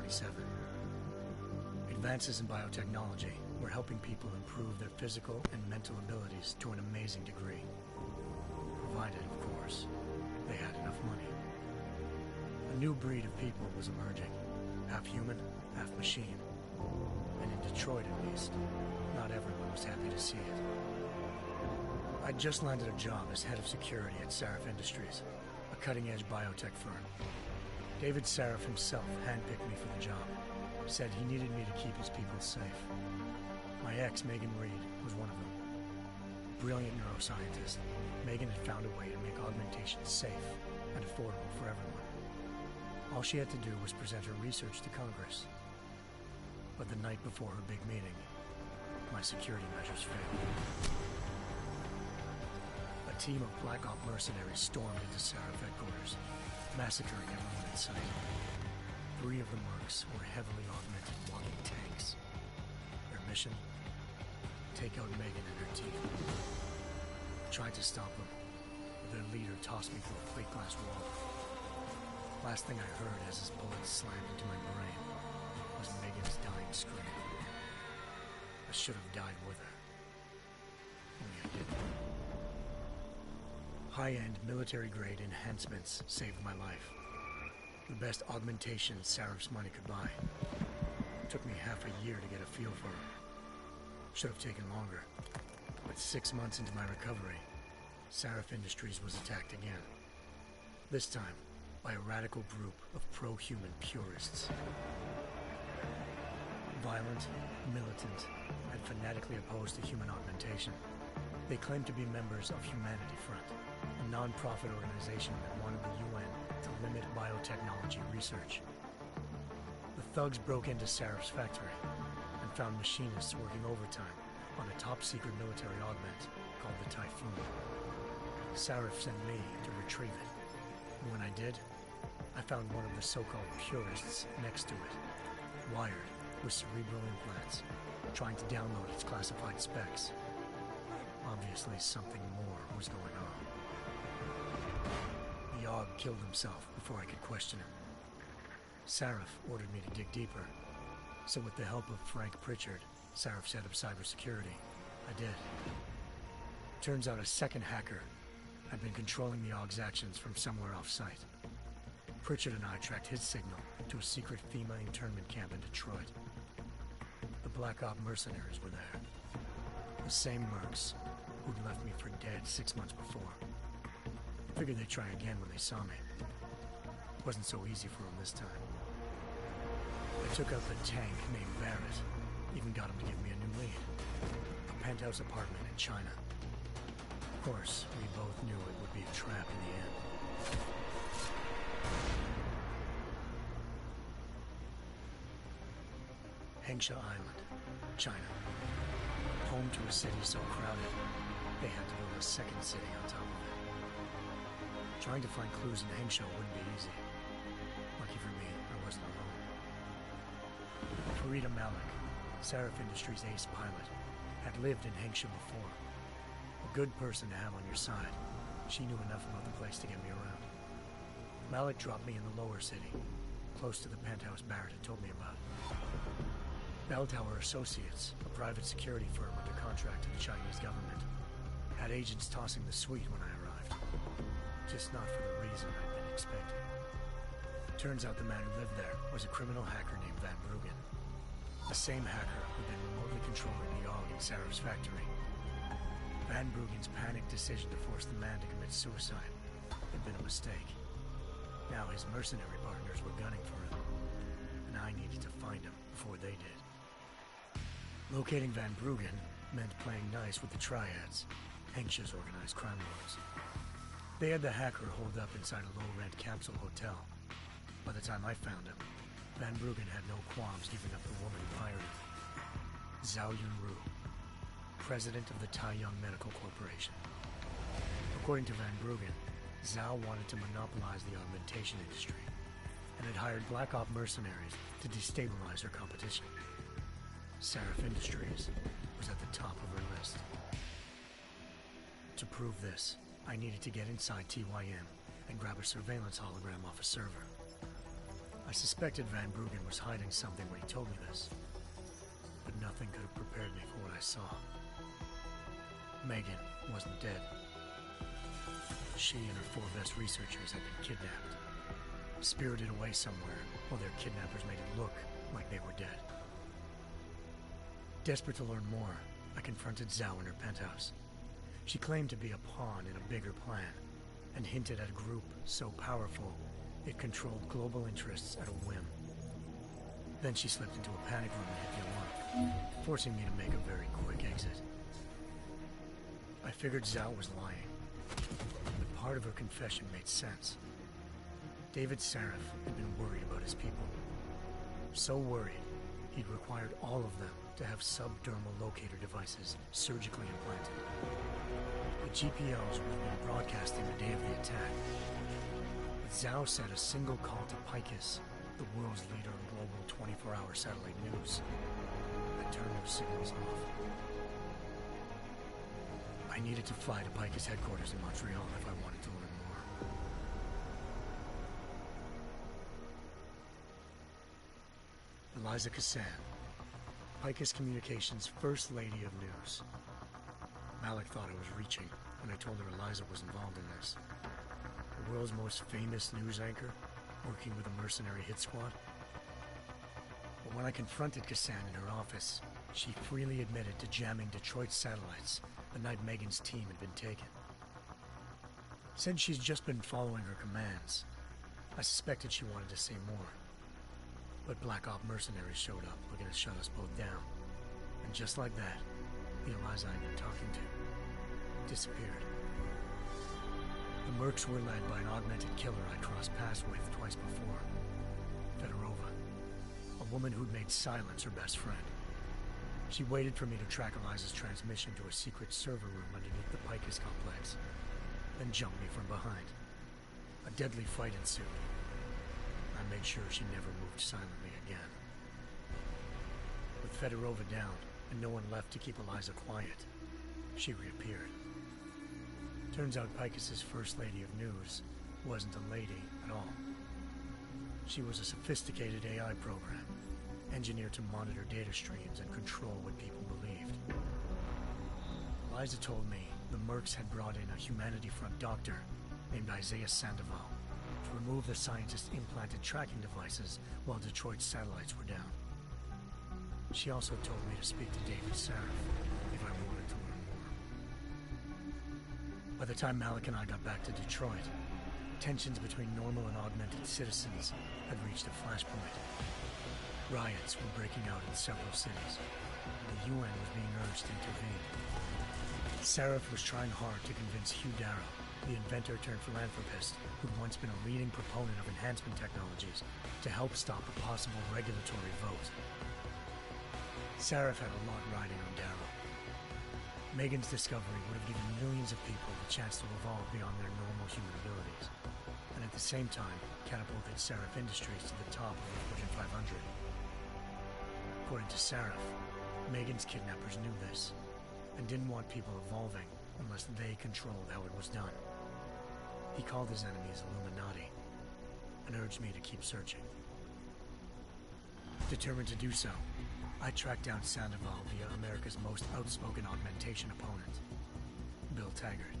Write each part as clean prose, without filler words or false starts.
1927. Advances in biotechnology were helping people improve their physical and mental abilities to an amazing degree. Provided, of course, they had enough money. A new breed of people was emerging, half human, half machine. And in Detroit, at least, not everyone was happy to see it. I'd just landed a job as head of security at Sarif Industries, a cutting-edge biotech firm. David Sarif himself handpicked me for the job, said he needed me to keep his people safe. My ex, Megan Reed, was one of them. Brilliant neuroscientist, Megan had found a way to make augmentation safe and affordable for everyone. All she had to do was present her research to Congress. But the night before her big meeting, my security measures failed. A team of Black Op mercenaries stormed into Sarif headquarters, massacring everyone in sight. 3 of the mercs were heavily augmented walking tanks. Their mission? Take out Megan and her team. I tried to stop them, but their leader tossed me through a plate glass wall. Last thing I heard as his bullets slammed into my brain was Megan's dying scream. I should have died with her. Only I didn't. High-end military-grade enhancements saved my life. The best augmentation Sarif's money could buy. It took me half a year to get a feel for them. Should have taken longer. But 6 months into my recovery, Sarif Industries was attacked again. This time, by a radical group of pro-human purists. Violent, militant, and fanatically opposed to human augmentation. They claimed to be members of Humanity Front, a non-profit organization that wanted the UN to limit biotechnology research. The thugs broke into Sarif's factory and found machinists working overtime on a top-secret military augment called the Typhoon. Sarif sent me to retrieve it, and when I did, I found one of the so-called purists next to it, wired with cerebral implants, trying to download its classified specs. Obviously, something more was going on. The Aug killed himself before I could question him. Sarif ordered me to dig deeper, so with the help of Frank Pritchard, Sarif's head of cybersecurity, I did. Turns out a second hacker had been controlling the Aug's actions from somewhere off-site. Pritchard and I tracked his signal to a secret FEMA internment camp in Detroit. The Black Op mercenaries were there. The same mercs who'd left me for dead 6 months before. Figured they'd try again when they saw me. Wasn't so easy for them this time. I took out the tank named Barrett, even got him to give me a new lead. A penthouse apartment in China. Of course, we both knew it would be a trap in the end. Hengsha Island, China. Home to a city so crowded, they had to build a second city on top of it. Trying to find clues in Hengsha wouldn't be easy. Lucky for me, I wasn't alone. Farida Malik, Sarif Industries' ace pilot, had lived in Hengsha before. A good person to have on your side. She knew enough about the place to get me around. Malik dropped me in the lower city, close to the penthouse Barrett had told me about. Bell Tower Associates, a private security firm under contract to the Chinese government, had agents tossing the suite when I arrived. Just not for the reason I'd been expecting. Turns out the man who lived there was a criminal hacker named Van Bruggen. The same hacker who'd been remotely controlling the Aug in Sarif's factory. Van Bruggen's panicked decision to force the man to commit suicide had been a mistake. Now his mercenary partners were gunning for him, and I needed to find him before they did. Locating Van Bruggen meant playing nice with the Triads, Hengsha's organized crime lords. They had the hacker holed up inside a low-rent capsule hotel. By the time I found him, Van Bruggen had no qualms giving up the woman who hired him. Zhao Yunru, president of the Taiyang Medical Corporation. According to Van Bruggen, Zhao wanted to monopolize the augmentation industry and had hired Black Op mercenaries to destabilize her competition. Sarif Industries was at the top of her list. To prove this, I needed to get inside TYM and grab a surveillance hologram off a server. I suspected Van Bruggen was hiding something when he told me this, but nothing could have prepared me for what I saw. Megan wasn't dead. She and her 4 best researchers had been kidnapped, spirited away somewhere while their kidnappers made it look like they were dead. Desperate to learn more, I confronted Zhao in her penthouse. She claimed to be a pawn in a bigger plan, and hinted at a group so powerful it controlled global interests at a whim. Then she slipped into a panic room and hit the alarm, forcing me to make a very quick exit. I figured Zhao was lying, but part of her confession made sense. David Sarif had been worried about his people. So worried, he'd required all of them to have subdermal locator devices surgically implanted. The GPLs would have been broadcasting the day of the attack. But Zhao said a single call to Picus, the world's leader in global 24-hour satellite news, had turned those signals off. I needed to fly to Picus headquarters in Montreal if I wanted to learn more. Eliza Cassan, Picus Communications' First Lady of News. Malik thought I was reaching when I told her Eliza was involved in this. The world's most famous news anchor, working with a mercenary hit squad. But when I confronted Cassan in her office, she freely admitted to jamming Detroit's satellites the night Megan's team had been taken. Said she's just been following her commands. I suspected she wanted to say more. But Black Op mercenaries showed up looking to shut us both down. And just like that, the Eliza I'd been talking to disappeared. The Mercs were led by an augmented killer I crossed paths with twice before, Fedorova, a woman who'd made silence her best friend. She waited for me to track Eliza's transmission to a secret server room underneath the Picus complex, then jumped me from behind. A deadly fight ensued. I made sure she never moved silently again. With Fedorova down and no one left to keep Eliza quiet, she reappeared. Turns out Picus's First Lady of News wasn't a lady at all. She was a sophisticated AI program, engineered to monitor data streams and control what people believed. Eliza told me the Mercs had brought in a Humanity Front doctor named Isaiah Sandoval to remove the scientist's implanted tracking devices while Detroit's satellites were down. She also told me to speak to David Sarif if I wanted to learn more. By the time Malik and I got back to Detroit, tensions between normal and augmented citizens had reached a flashpoint. Riots were breaking out in several cities, and the UN was being urged to intervene. Sarif was trying hard to convince Hugh Darrow, the inventor-turned-philanthropist who'd once been a leading proponent of enhancement technologies, to help stop a possible regulatory vote. Sarif had a lot riding on Darrow. Megan's discovery would have given millions of people the chance to evolve beyond their normal human abilities, and at the same time catapulted Sarif Industries to the top of the Fortune 500. According to Sarif, Megan's kidnappers knew this, and didn't want people evolving unless they controlled how it was done. He called his enemies Illuminati, and urged me to keep searching. Determined to do so, I tracked down Sandoval via America's most outspoken augmentation opponent, Bill Taggart,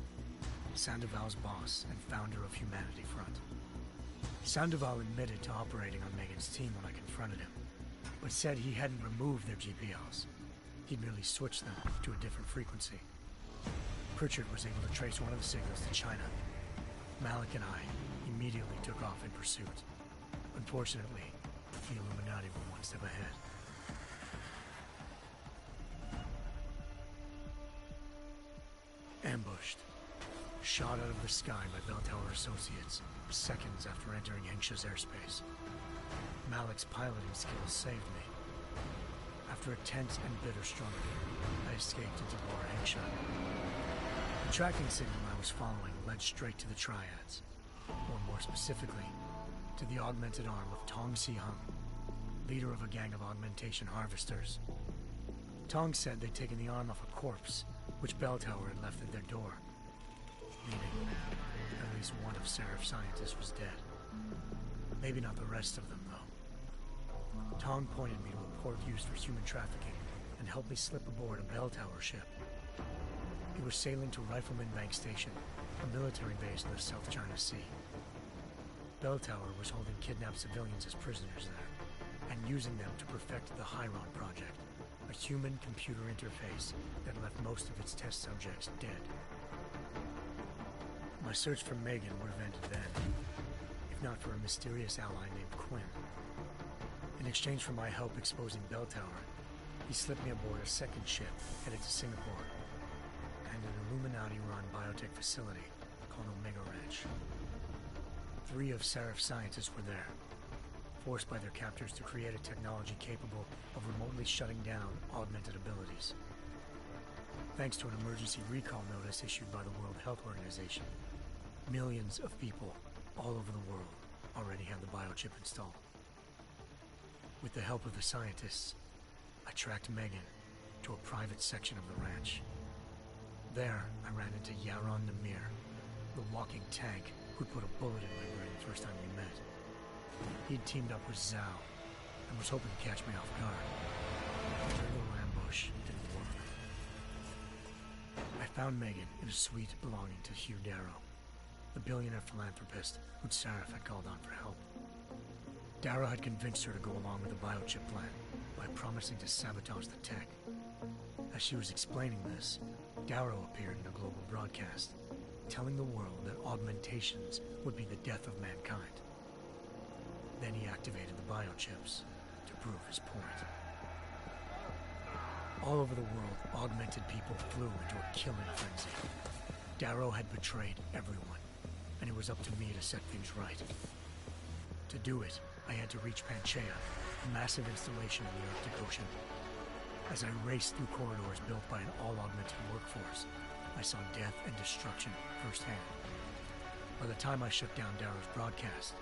Sandoval's boss and founder of Humanity Front. Sandoval admitted to operating on Megan's team when I confronted him, but said he hadn't removed their GPLs. He'd merely switched them to a different frequency. Pritchard was able to trace one of the signals to China. Malik and I immediately took off in pursuit. Unfortunately, the Illuminati were one step ahead. Ambushed. Shot out of the sky by Bell Tower Associates seconds after entering Hengsha's airspace. Malik's piloting skills saved me. After a tense and bitter struggle, I escaped into Lower Hengsha. The tracking signal I was following led straight to the Triads, or more specifically, to the augmented arm of Tong Si-hung, leader of a gang of augmentation harvesters. Tong said they'd taken the arm off a corpse, which Bell Tower had left at their door, meaning at least one of Sarif's scientists was dead. Maybe not the rest of them, though. Tong pointed me to a port used for human trafficking and helped me slip aboard a bell tower ship. It was sailing to Rifleman Bank Station, a military base in the South China Sea. Bell Tower was holding kidnapped civilians as prisoners there, and using them to perfect the Chiron Project, a human-computer interface that left most of its test subjects dead. My search for Megan would have ended then, if not for a mysterious ally named Quinn. In exchange for my help exposing Bell Tower, he slipped me aboard a second ship headed to Singapore, and an Illuminati-run biotech facility called Omega Ranch. 3 of Seraph's scientists were there, forced by their captors to create a technology capable of remotely shutting down augmented abilities. Thanks to an emergency recall notice issued by the World Health Organization, millions of people all over the world already had the biochip installed. With the help of the scientists, I tracked Megan to a private section of the ranch. There, I ran into Yaron Namir, the walking tank who'd put a bullet in my brain the first time we met. He'd teamed up with Zhao and was hoping to catch me off guard. But their little ambush didn't work. I found Megan in a suite belonging to Hugh Darrow, the billionaire philanthropist who'd Seraph had called on for help. Darrow had convinced her to go along with the biochip plan by promising to sabotage the tech. As she was explaining this, Darrow appeared in a global broadcast, telling the world that augmentations would be the death of mankind. Then he activated the biochips to prove his point. All over the world, augmented people flew into a killing frenzy. Darrow had betrayed everyone, and it was up to me to set things right. To do it, I had to reach Panchaea, a massive installation in the Arctic Ocean. As I raced through corridors built by an all-augmented workforce, I saw death and destruction firsthand. By the time I shut down Darrow's broadcast,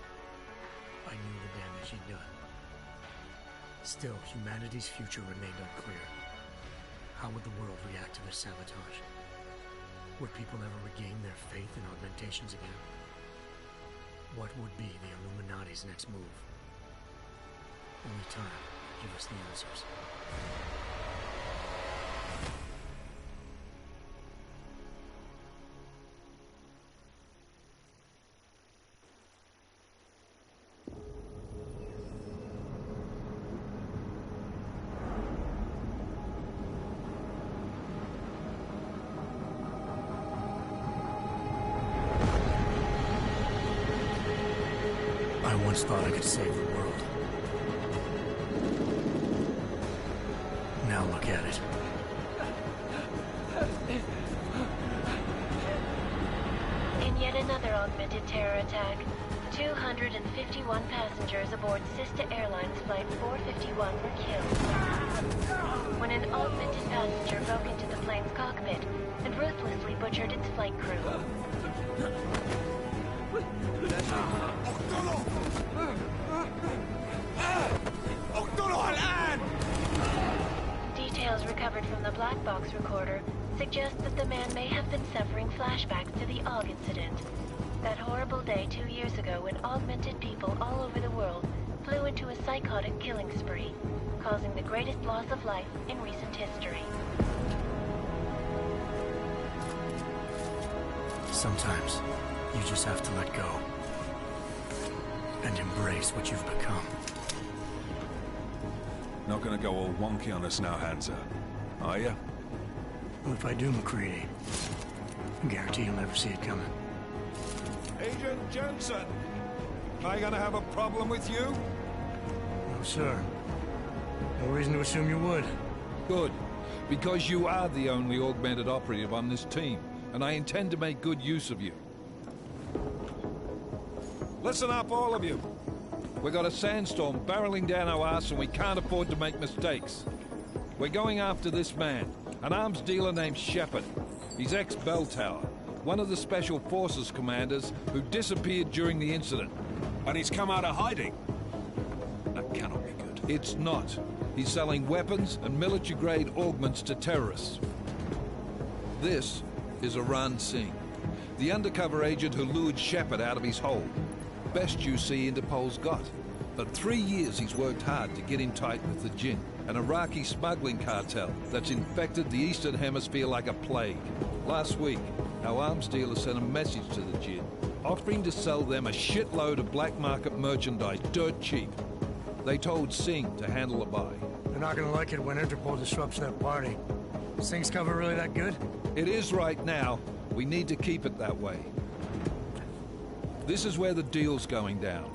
I knew the damage he'd done. Still, humanity's future remained unclear. How would the world react to this sabotage? Would people ever regain their faith in augmentations again? What would be the Illuminati's next move? Only time will give us the answers. I once thought I could save the world. Now look at it. In yet another augmented terror attack, 251 passengers aboard Sister Airlines Flight 451 were killed when an augmented passenger broke into the plane's cockpit and ruthlessly butchered its flight crew. Details recovered from the black box recorder suggest that the man may have been suffering flashbacks to the AUG incident. That horrible day 2 years ago when augmented people all over the world flew into a psychotic killing spree, causing the greatest loss of life in recent history. Sometimes, you just have to let go. And embrace what you've become. Not gonna go all wonky on us now, Hansa, are ya? Well, if I do, McCready, I guarantee you'll never see it coming. Agent Jensen! Am I gonna have a problem with you? No, sir. No reason to assume you would. Good. Because you are the only augmented operative on this team, and I intend to make good use of you. Listen up, all of you. We got a sandstorm barreling down our arse and we can't afford to make mistakes. We're going after this man, an arms dealer named Shepard. He's ex-Bell Tower, one of the Special Forces commanders who disappeared during the incident. And he's come out of hiding? That cannot be good. It's not. He's selling weapons and military-grade augments to terrorists. This is Aran Singh, the undercover agent who lured Shepard out of his hole. Best you see Interpol's got. For 3 years he's worked hard to get in tight with the Jinn, an Iraqi smuggling cartel that's infected the Eastern Hemisphere like a plague. Last week, our arms dealer sent a message to the Jinn, offering to sell them a shitload of black market merchandise dirt cheap. They told Singh to handle the buy. They're not gonna like it when Interpol disrupts their party. Singh's cover really that good? It is right now. We need to keep it that way. This is where the deal's going down.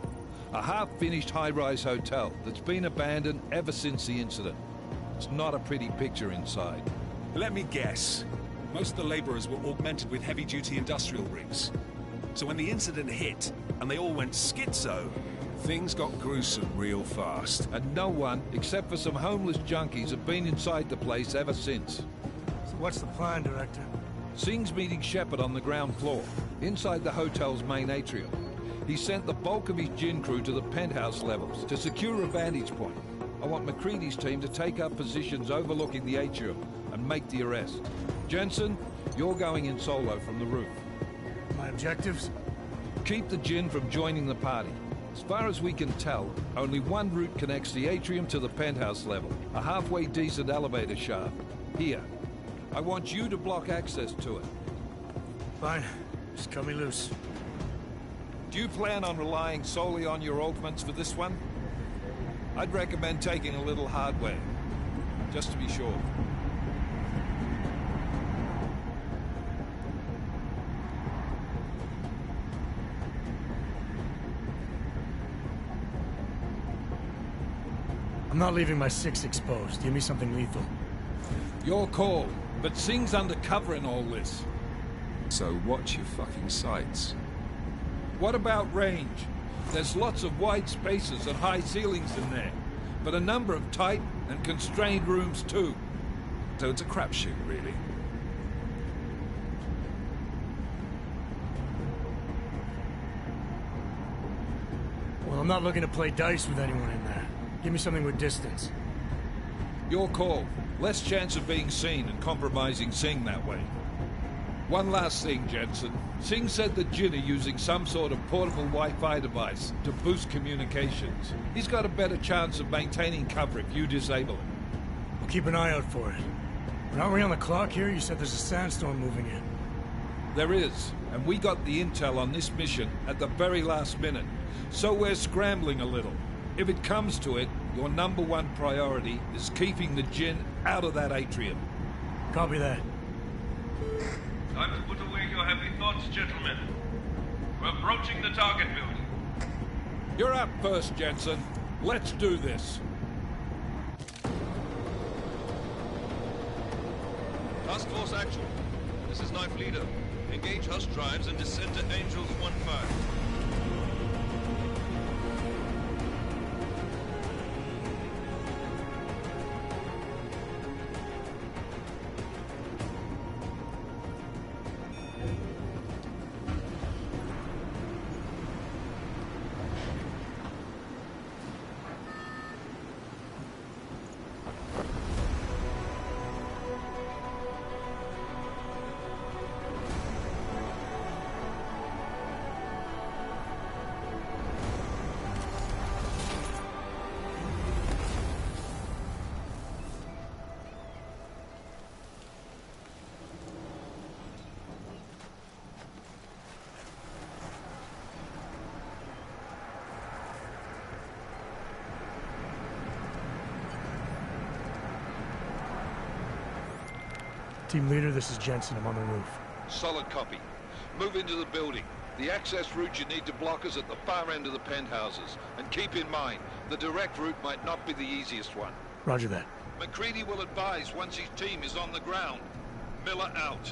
A half-finished high-rise hotel that's been abandoned ever since the incident. It's not a pretty picture inside. Let me guess. Most of the laborers were augmented with heavy-duty industrial rigs. So when the incident hit, and they all went schizo, things got gruesome real fast. And no one, except for some homeless junkies, have been inside the place ever since. So what's the plan, Director? Singh's meeting Shepard on the ground floor, inside the hotel's main atrium. He sent the bulk of his Jinn crew to the penthouse levels to secure a vantage point. I want McCready's team to take up positions overlooking the atrium and make the arrest. Jensen, you're going in solo from the roof. My objectives? Keep the Jinn from joining the party. As far as we can tell, only one route connects the atrium to the penthouse level. A halfway decent elevator shaft. Here. I want you to block access to it. Fine. Just cut me loose. Do you plan on relying solely on your augments for this one? I'd recommend taking a little hardware, just to be sure. I'm not leaving my 6 exposed. Give me something lethal. Your call, but Singh's undercover in all this. So watch your fucking sights. What about range? There's lots of wide spaces and high ceilings in there, but a number of tight and constrained rooms too. So it's a crapshoot, really. Well, I'm not looking to play dice with anyone in there. Give me something with distance. Your call. Less chance of being seen and compromising Singh that way. One last thing, Jensen. Singh said the Jinn are using some sort of portable Wi-Fi device to boost communications. He's got a better chance of maintaining cover if you disable it. I'll keep an eye out for it. But aren't we on the clock here? You said there's a sandstorm moving in. There is, and we got the intel on this mission at the very last minute. So we're scrambling a little. If it comes to it, your #1 priority is keeping the Jinn out of that atrium. Copy that. Time to put away your heavy thoughts, gentlemen. We're approaching the target building. You're up first, Jensen. Let's do this. Task Force Action. This is Knife Leader. Engage Hush drives and descend to Angels 1-5. Team leader, this is Jensen. I'm on the roof. Solid copy. Move into the building. The access route you need to block is at the far end of the penthouses. And keep in mind, the direct route might not be the easiest one. Roger that. McCready will advise once his team is on the ground. Miller out.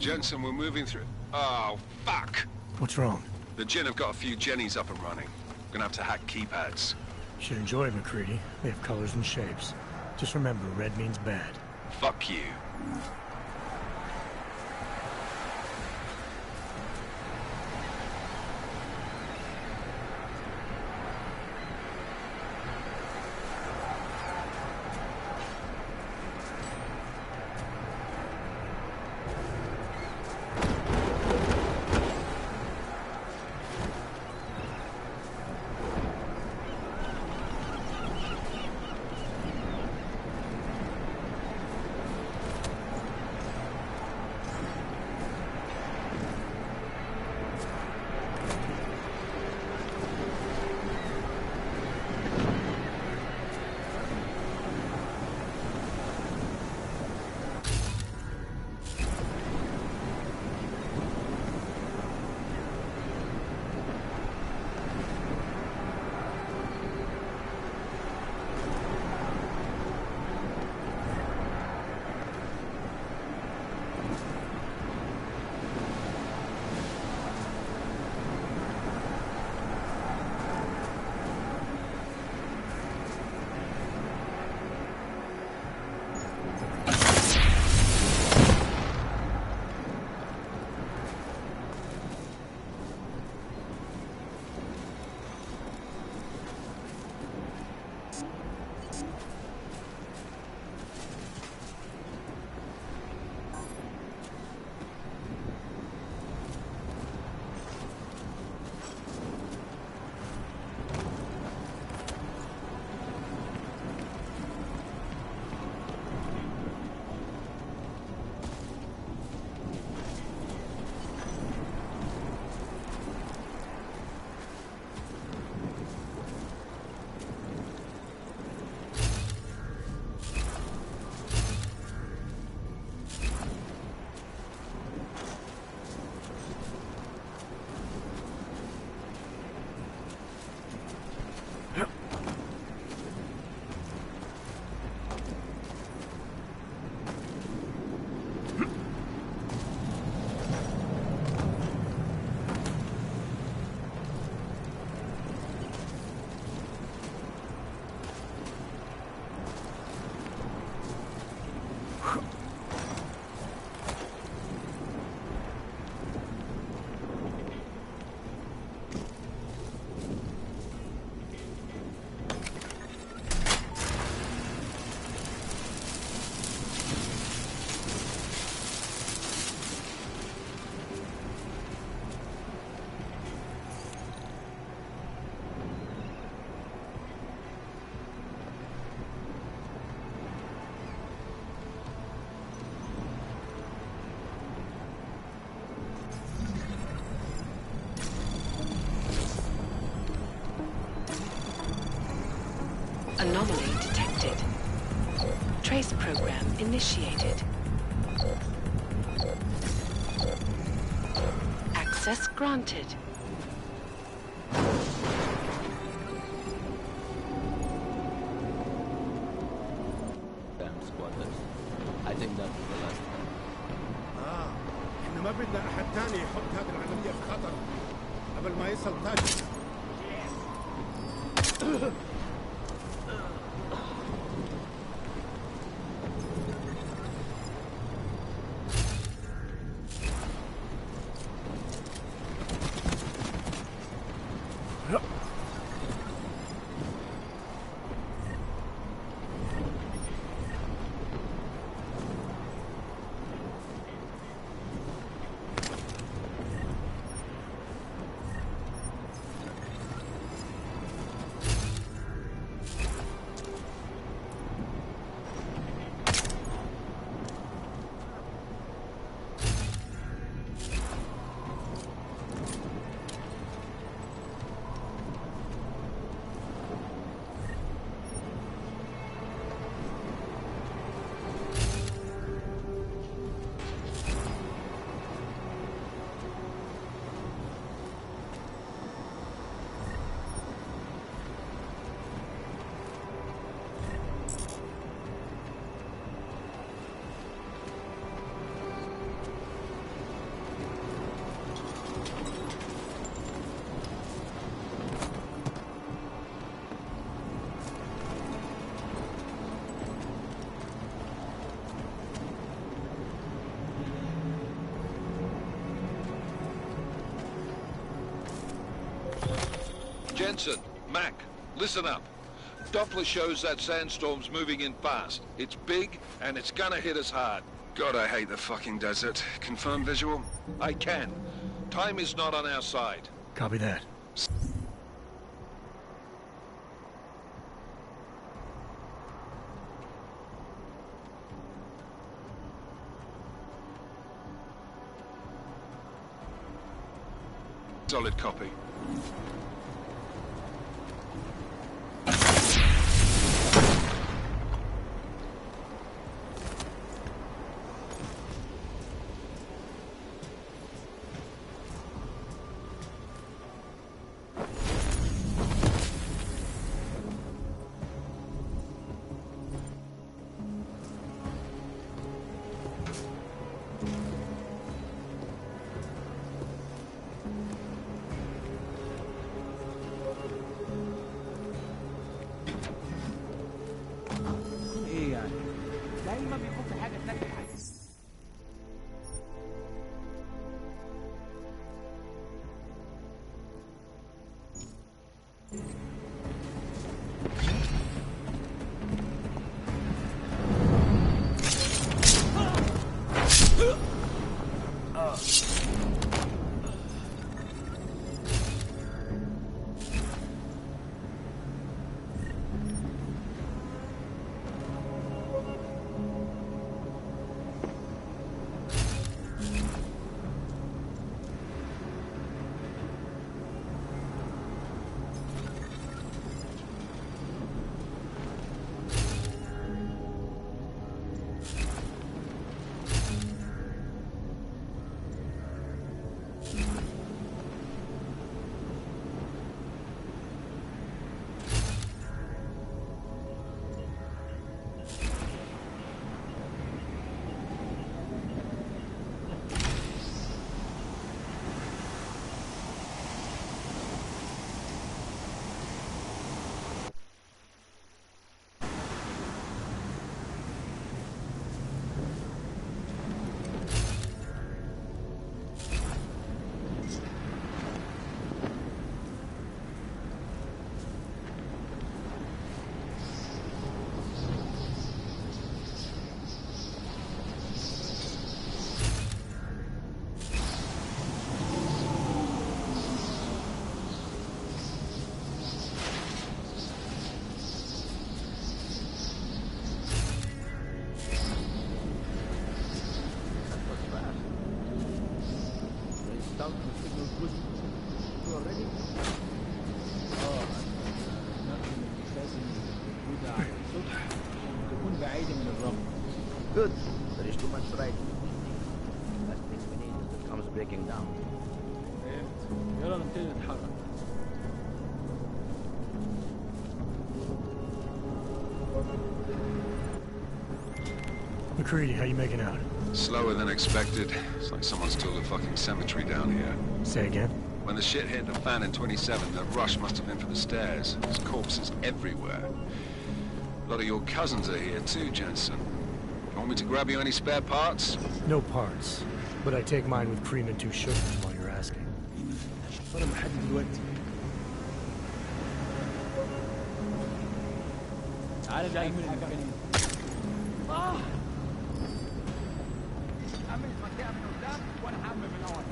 Jensen, we're moving through... Oh, fuck! What's wrong? The Jinn have got a few Jennies up and running. Gonna have to hack keypads. You should enjoy McCready. They have colors and shapes. Just remember, red means bad. Fuck you. Anomaly detected. Trace program initiated. Access granted. Damn squatters. I think that was the last one. احنا ما بدنا احد تاني يحط هذه العملية في خطر قبل ما يصل تاج. Jensen, Mac, listen up. Doppler shows that sandstorm's moving in fast. It's big, and it's gonna hit us hard. God, I hate the fucking desert. Confirm visual? I can. Time is not on our side. Copy that. Solid copy. Good. There is too much riding. Last thing we need is it comes breaking down. يلا نبتدي نتحرك. McCready, how you making out? Slower than expected. It's like someone's tilled a fucking cemetery down here. Say again? When the shit hit the fan in 27, the rush must have been for the stairs. There's corpses everywhere. A lot of your cousins are here too, Jensen. You want me to grab you any spare parts? No parts. But I take mine with cream and 2 sugars while you're asking. تعال جاي من المكان. أعمل المنطقة من قدام وأنا هعمل من ورا.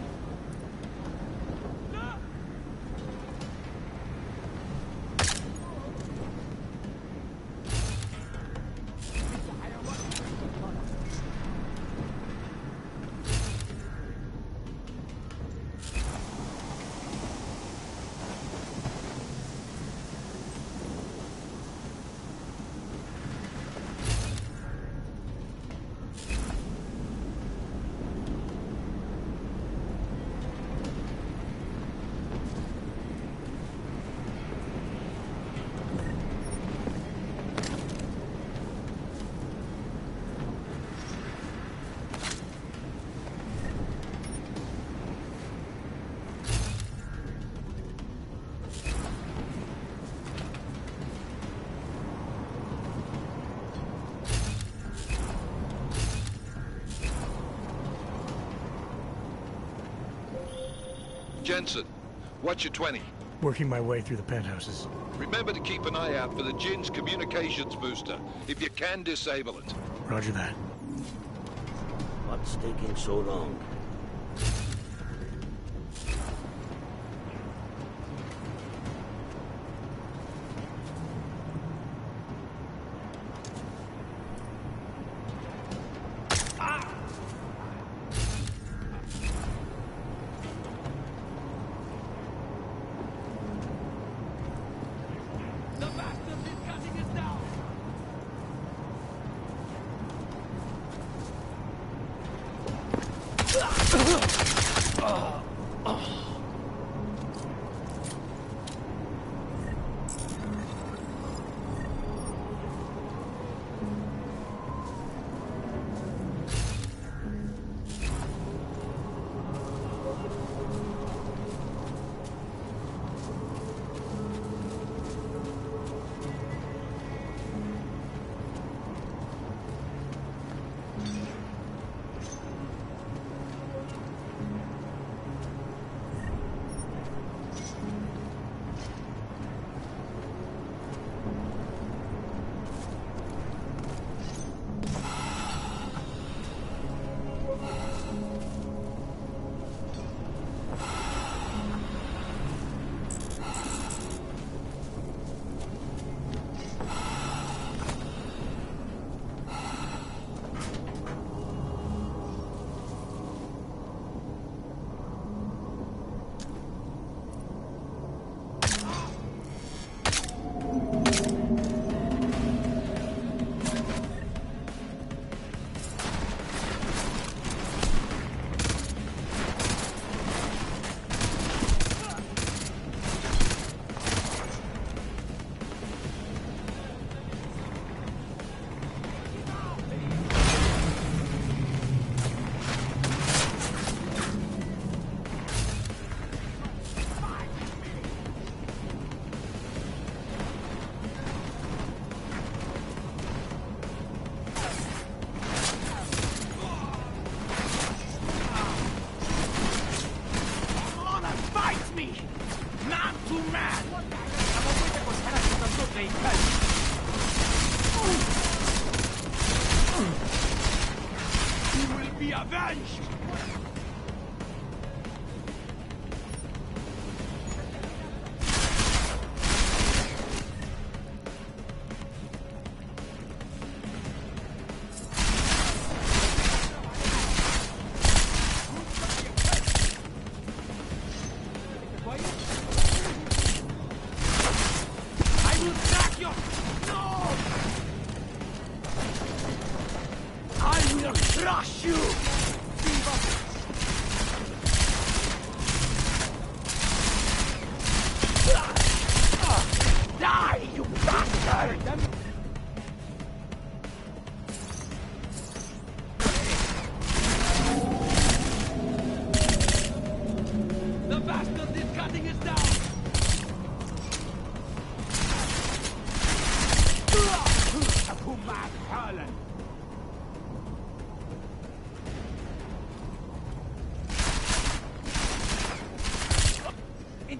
Jensen, what's your 20? Working my way through the penthouses. Remember to keep an eye out for the Jinn's communications booster, if you can disable it. Roger that. What's taking so long?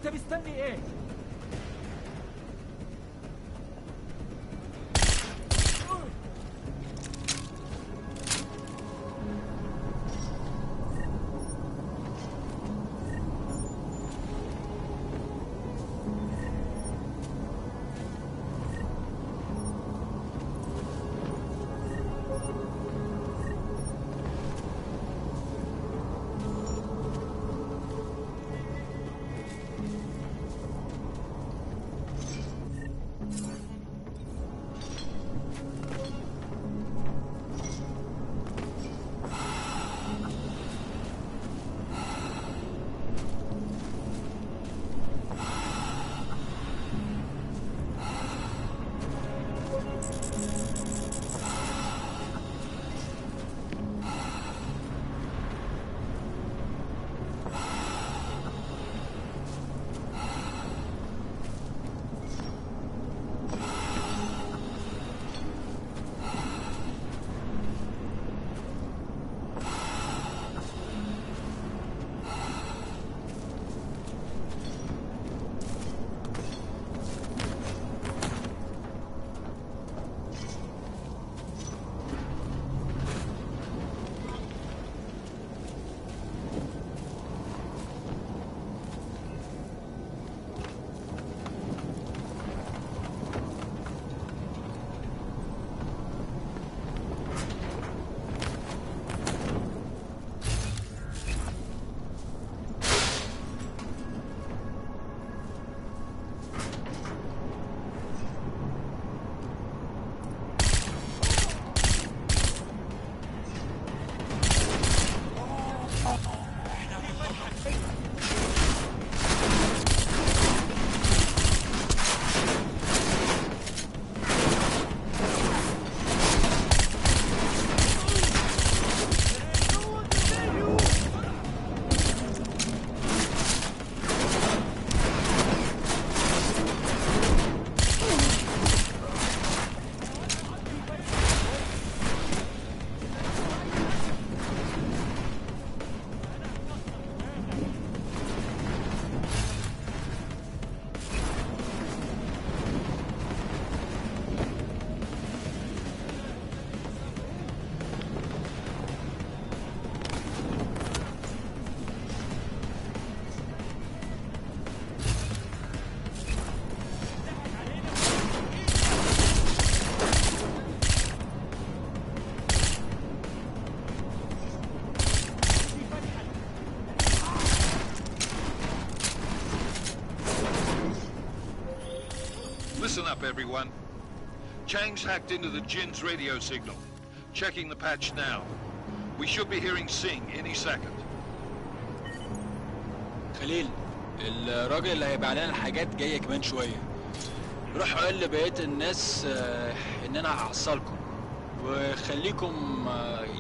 انت مستني ايه؟ up, everyone. Chang's hacked into the Jinn's radio signal. Checking the patch now. We should be hearing Singh any second. خليل الراجل اللي هيبيع لنا الحاجات جايه كمان شويه. روح قول لبقيه الناس ان انا هحصلكم وخليكم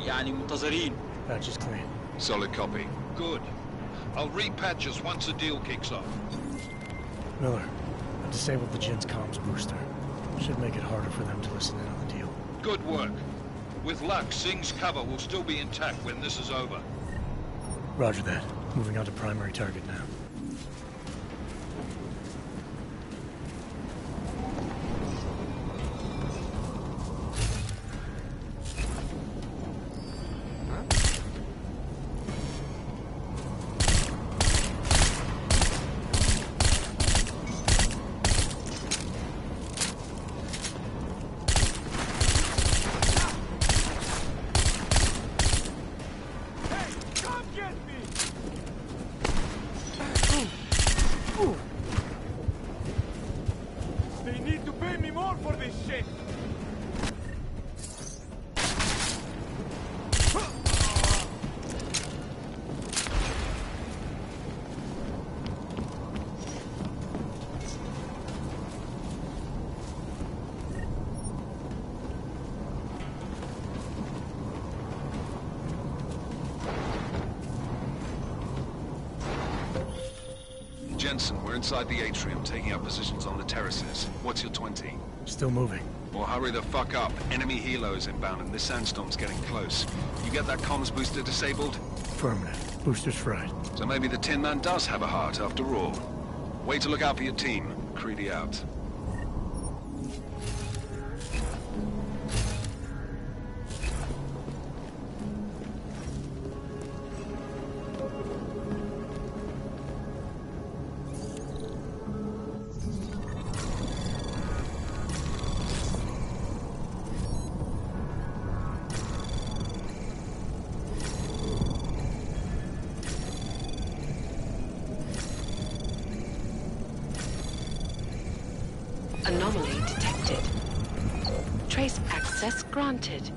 يعني منتظرين. Patch is clean. Solid copy. Good. I'll repatch us once the deal kicks off. Miller, I've disabled the Jinn's comms booster. Should make it harder for them to listen in on the deal. Good work. With luck, Singh's cover will still be intact when this is over. Roger that. Moving on to primary target now. Jensen, we're inside the atrium, taking up positions on the terraces. What's your 20? Still moving. Well, hurry the fuck up. Enemy helos inbound and this sandstorm's getting close. You get that comms booster disabled? Affirmative. Booster's fried. So maybe the Tin Man does have a heart after all. Way to look out for your team. Creedy out. Anomaly detected. Trace access granted.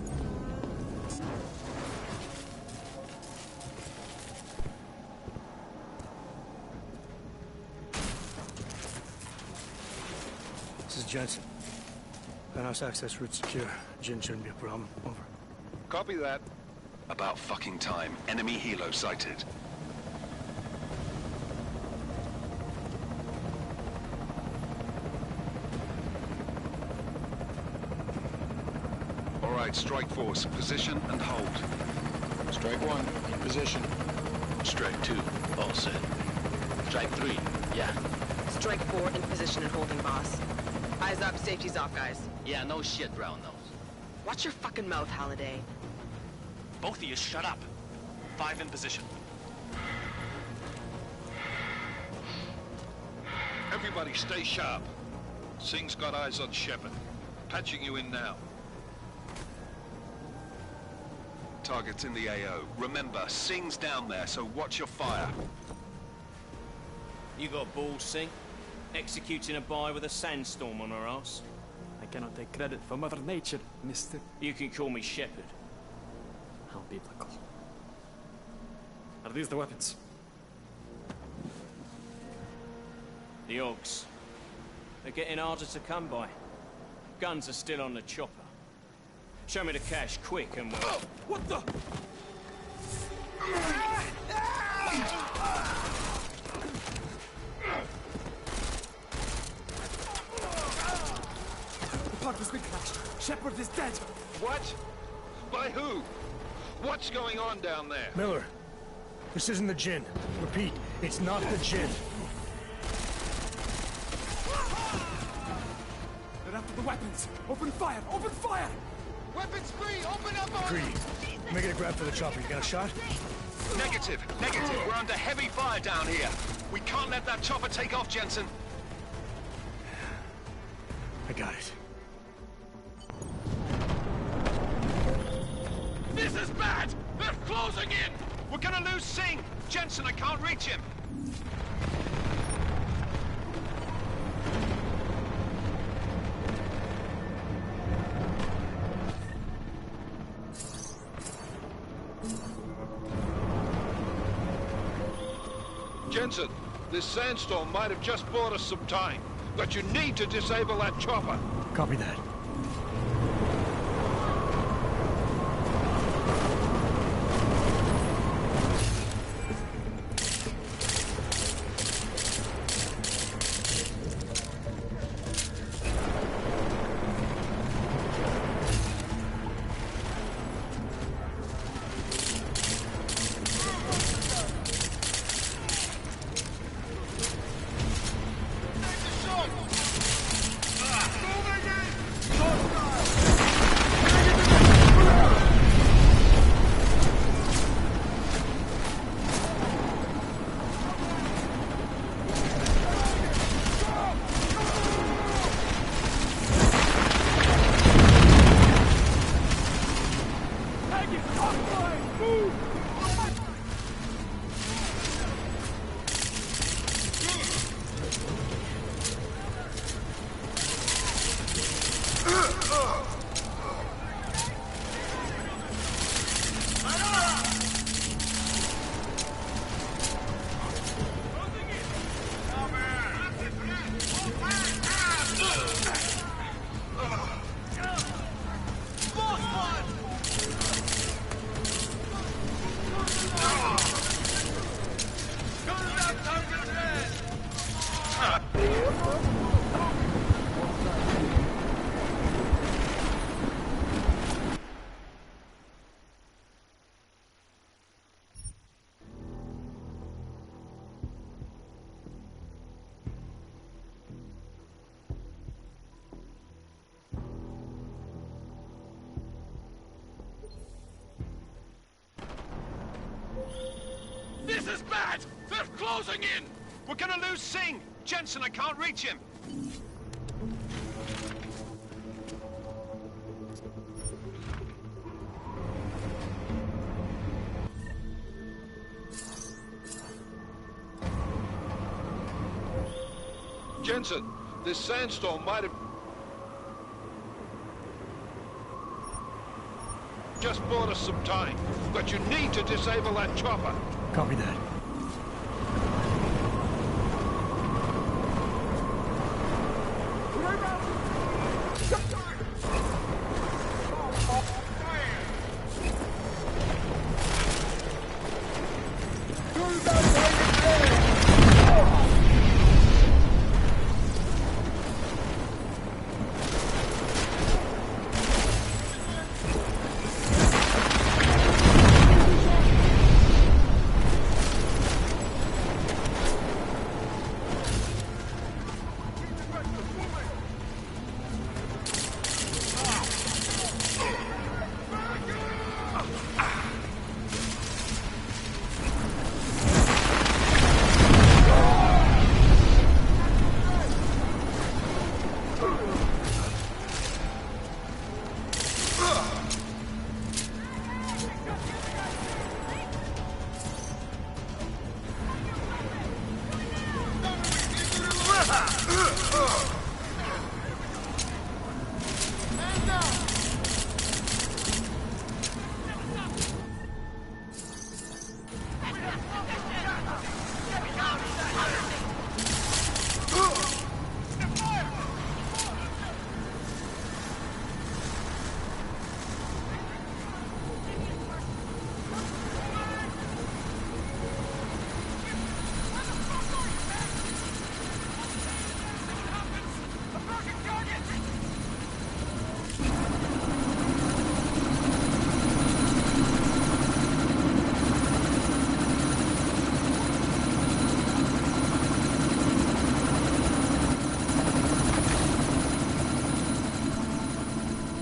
This is Jensen. Penthouse access route secure. Jinn shouldn't be a problem. Over. Copy that. About fucking time. Enemy helo sighted. Alright, strike force. Position and hold. Strike 1, in position. Strike 2, all set. Strike 3, yeah. Strike 4, in position and holding, boss. Eyes up, safety's off, guys. Yeah, no shit, brown nose. Watch your fucking mouth, Halliday. Both of you, shut up. 5 in position. Everybody stay sharp. Singh's got eyes on Shepard. Patching you in now. Target's in the AO. Remember, Singh's down there, so watch your fire. You got balls, Singh? Executing a buy with a sandstorm on our ass? I cannot take credit for Mother Nature, mister. You can call me Shepard. How biblical. Are these the weapons? The Ogs. They're getting harder to come by. Guns are still on the chopper. Show me the cash, quick, and we'll... Oh, what the? The part has been crashed. Shepard is dead. What? By who? What's going on down there? Miller, this isn't the Jinn. Repeat, it's not the Jinn. They're after the weapons. Open fire! Open fire! Weapons free! Open up on Greedy. Make it a grab for the chopper. You got a shot? Negative. Negative. We're under heavy fire down here. We can't let that chopper take off, Jensen. I got it. This is bad! They're closing in! We're gonna lose Singh! Jensen, I can't reach him! Jensen, this sandstorm might have just bought us some time, but you need to disable that chopper. Copy that. This is bad! They're closing in! We're gonna lose Singh! Jensen, I can't reach him! Jensen, this sandstorm might have just bought us some time, but you need to disable that chopper. Copy that.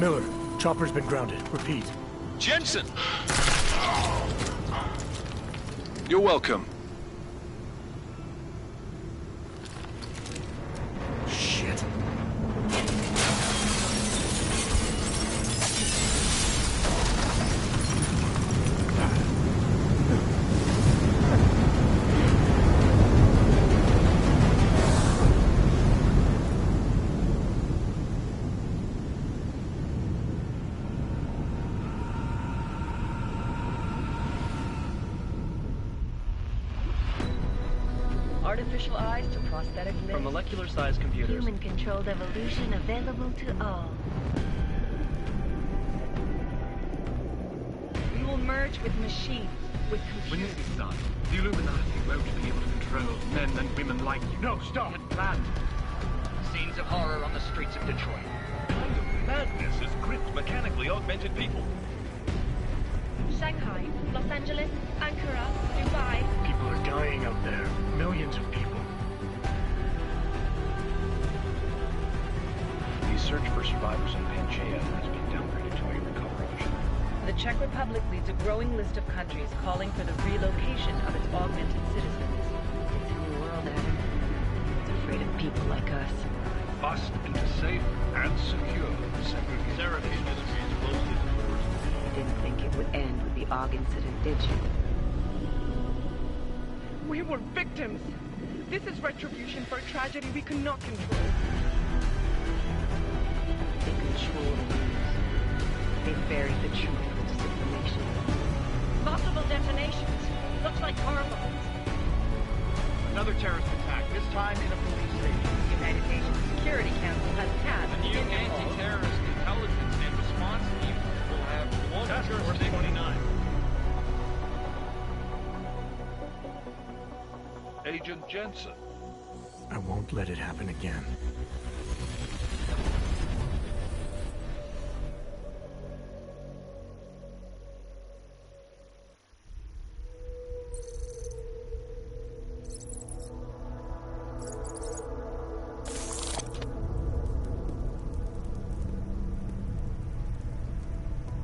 Miller, chopper's been grounded. Repeat. Jensen! You're welcome. Shit. artificial eyes to prosthetic limbs. From molecular-sized computers. Human-controlled evolution available to all. We will merge with machines, with computers. When this is done, the Illuminati won't be able to control men and women like you. No, stop! Had planned. Scenes of horror on the streets of Detroit. What kind of madness has gripped mechanically augmented people? Shanghai, Los Angeles, Ankara, Dubai. People are dying out there. Millions of people. The search for survivors in Pangaea has been downgraded to a recovery mission. The Czech Republic leads a growing list of countries calling for the relocation of its augmented citizens. It's a new world, Adam. It's afraid of people like us. Bust into safe and secure segregation. Seraphine is closely supported. You didn't think it would end with the AUG incident, did you? We were victims. This is retribution for a tragedy we cannot control. They control the news. They buried the truth with disinformation. Multiple detonations. Looks like car bombs. Another terrorist attack, this time in a police station. The United Nations Security Council has passed The new anti-terrorist intelligence and response team will have one jurisdiction. 29. Agent Jensen. I won't let it happen again.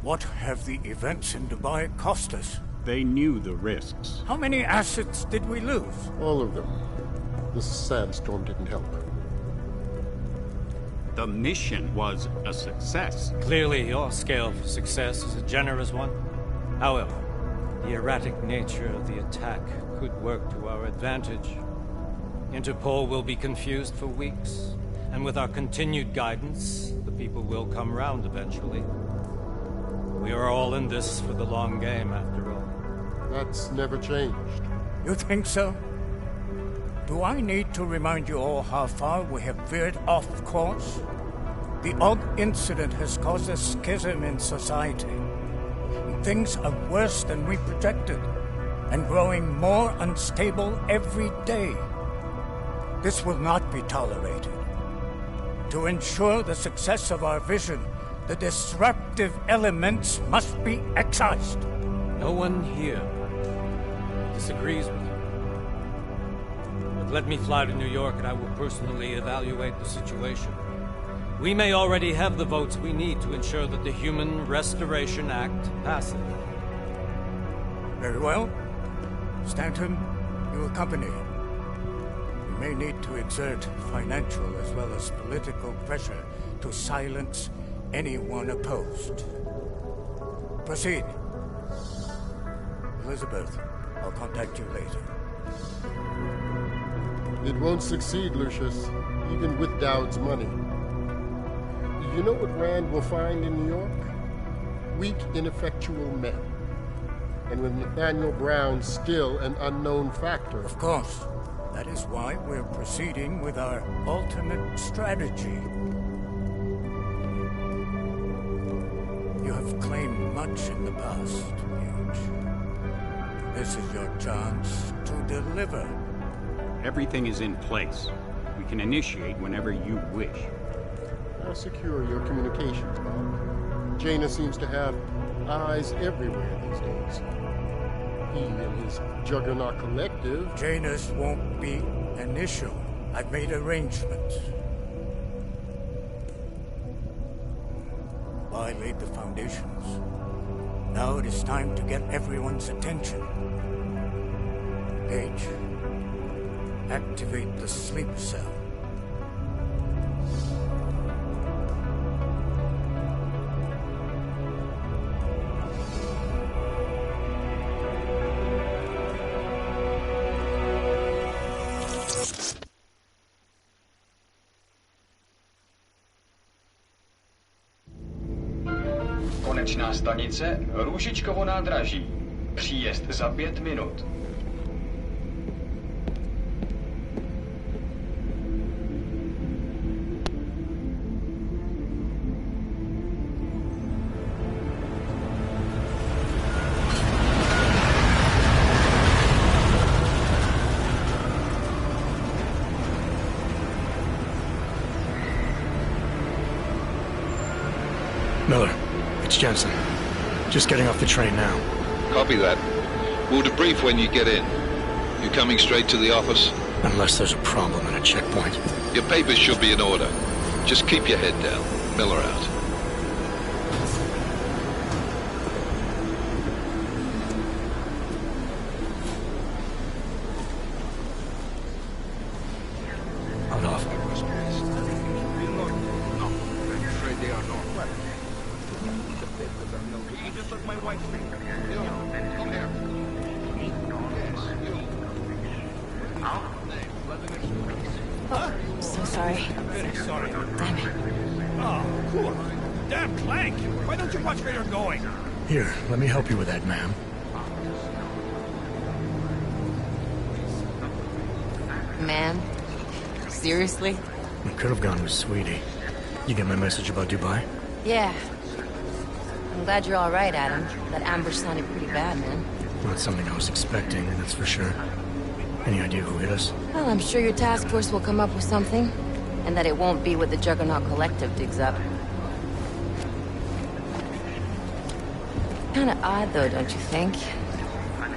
What have the events in Dubai cost us? They knew the risks. How many assets did we lose? All of them. The sandstorm didn't help. The mission was a success. Clearly, your scale for success is a generous one. However, the erratic nature of the attack could work to our advantage. Interpol will be confused for weeks, and with our continued guidance, the people will come round eventually. We are all in this for the long game, after all. That's never changed. You think so? Do I need to remind you all how far we have veered off course? The AUG incident has caused a schism in society. Things are worse than we projected, and growing more unstable every day. This will not be tolerated. To ensure the success of our vision, the disruptive elements must be excised. No one here disagrees with you. But let me fly to New York and I will personally evaluate the situation. We may already have the votes we need to ensure that the Human Restoration Act passes. Very well. Stanton, you accompany. We may need to exert financial as well as political pressure to silence anyone opposed. Proceed. Elizabeth, I'll contact you later. It won't succeed, Lucius, even with Dowd's money. You know what Rand will find in New York? Weak, ineffectual men. And with Nathaniel Brown still an unknown factor. Of course. That is why we're proceeding with our alternate strategy. You have claimed much in the past, Huge. This is your chance to deliver. Everything is in place. We can initiate whenever you wish. How secure are your communications, Bob? Jaina seems to have eyes everywhere these days. He and his Juggernaut Collective... Jaina's won't be an issue. I've made arrangements. I laid the foundations. Now it is time to get everyone's attention. Page, activate the sleep cell. Konečná stanice Růžičkovo nádraží. Příjezd za 5 minut. Miller, it's Jensen. Just getting off the train now. Copy that. We'll debrief when you get in. You coming straight to the office? Unless there's a problem at a checkpoint. Your papers should be in order. Just keep your head down. Miller out. Out off. So sorry. Sorry. Damn it. Oh, cool. Damn Clank! Why don't you watch where you're going? Here, let me help you with that, ma'am. Man? Seriously? I could have gone with Sweetie. You get my message about Dubai? Yeah. I'm glad you're all right, Adam. That ambush sounded pretty bad, man. Not something I was expecting, that's for sure. Any idea who hit us? Well, I'm sure your task force will come up with something. And that it won't be what the Juggernaut Collective digs up. Kinda odd, though, don't you think?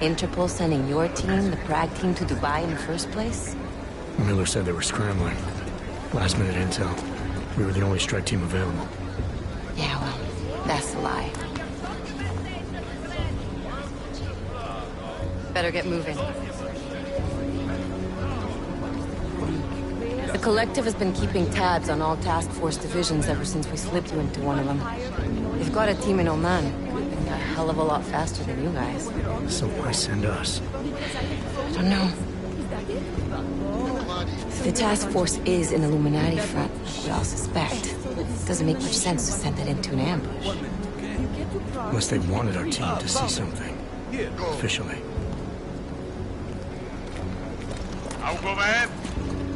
Interpol sending your team, the Prague team, to Dubai in the first place? Miller said they were scrambling. Last minute intel. We were the only strike team available. Yeah, well, that's a lie. Better get moving. The Collective has been keeping tabs on all task force divisions ever since we slipped you into one of them. They've got a team in Oman. A hell of a lot faster than you guys. So why send us? I don't know. If the task force is an Illuminati front, like we all suspect, it doesn't make much sense to send it into an ambush. Unless they wanted our team to see something. Officially. Augover,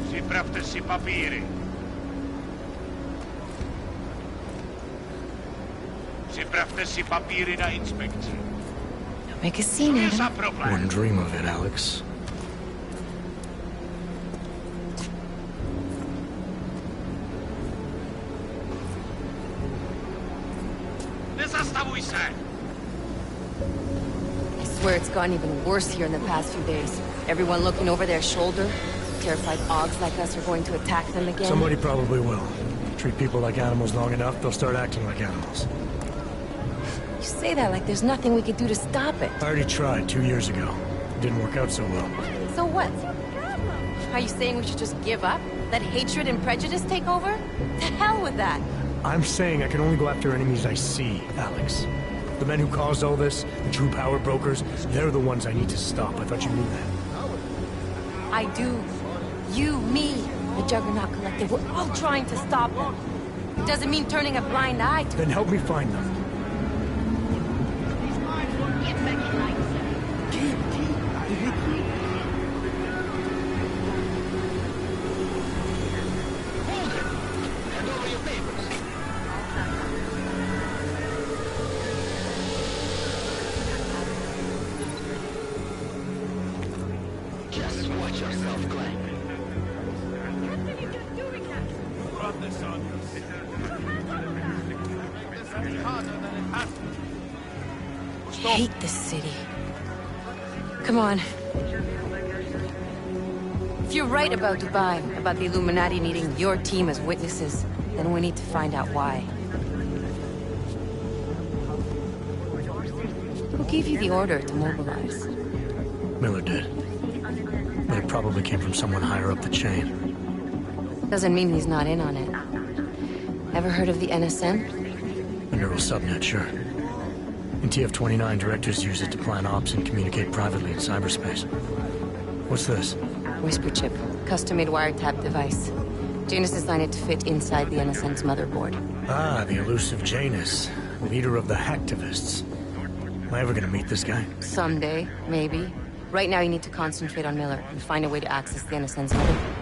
připravte si papíry. Připravte si papíry na inspekci. Don't make a scene, Adam. Wouldn't dream of it, Alex. Nezastavuj se! I swear it's gotten even worse here in the past few days. Everyone looking over their shoulder. Terrified Augs like us are going to attack them again. Somebody probably will. Treat people like animals long enough, they'll start acting like animals. You say that like there's nothing we could do to stop it. I already tried 2 years ago. Didn't work out so well. So what? Are you saying we should just give up? Let hatred and prejudice take over? To hell with that! I'm saying I can only go after enemies I see, Alex. The men who caused all this, the true power brokers, they're the ones I need to stop. I thought you knew that. I do. You, me, the Juggernaut Collective, we're all trying to stop them. It doesn't mean turning a blind eye to Then help me find them. Just watch yourself, Clank. Run this on you. This will be harder than it has to. I hate this city. Come on. If you're right about Dubai, about the Illuminati needing your team as witnesses, then we need to find out why. Who gave you the order to mobilize? Miller did. But it probably came from someone higher up the chain. Doesn't mean he's not in on it. Ever heard of the NSM? The neural subnet, sure. In TF-29, directors use it to plan ops and communicate privately in cyberspace. What's this? Whisper chip. Custom-made wiretap device. Janus designed it to fit inside the NSM's motherboard. Ah, the elusive Janus. Leader of the hacktivists. Am I ever gonna meet this guy? Someday, maybe. Right now you need to concentrate on Miller and find a way to access the NSM's motherboard.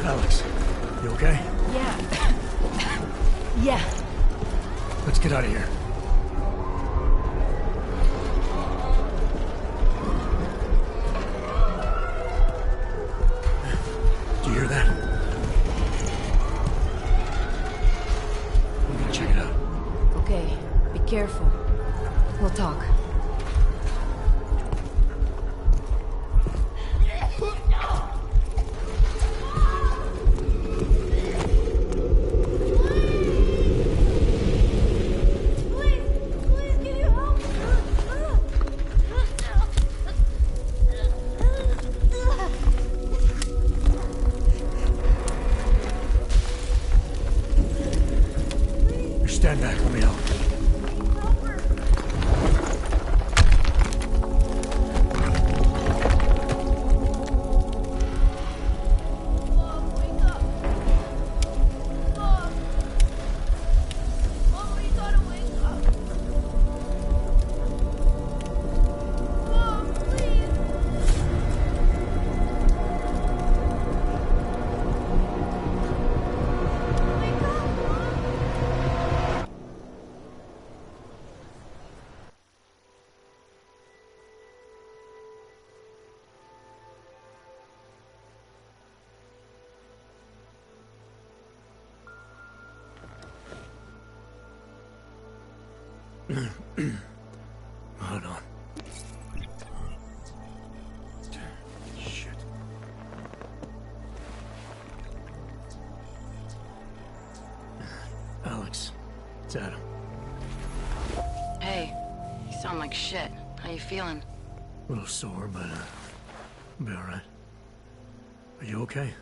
Alex, you okay? Yeah. Yeah. Let's get out of here. Do you hear that? I'm gonna check it out. Okay, be careful. We'll talk. Stand back, let me help. Hold on. Shit. Alex, it's Adam. Hey, you sound like shit. How you feeling? A little sore, but I'll be alright. Are you okay?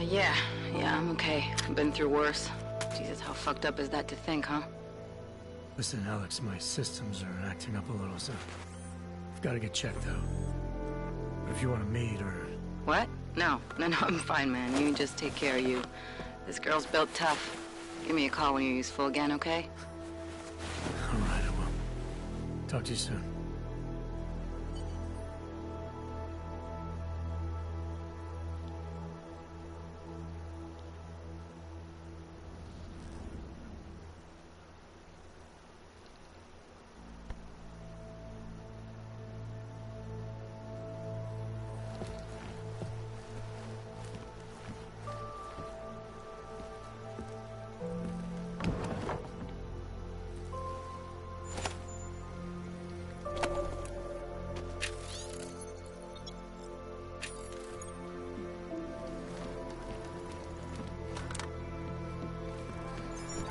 Yeah, I'm okay. I've been through worse. Jesus, how fucked up is that to think, huh? Listen, Alex, my systems are acting up a little, so I've got to get checked out. But if you want to meet or... What? No, I'm fine, man. You just take care of you. This girl's built tough. Give me a call when you're useful again, okay? All right, I will. Talk to you soon.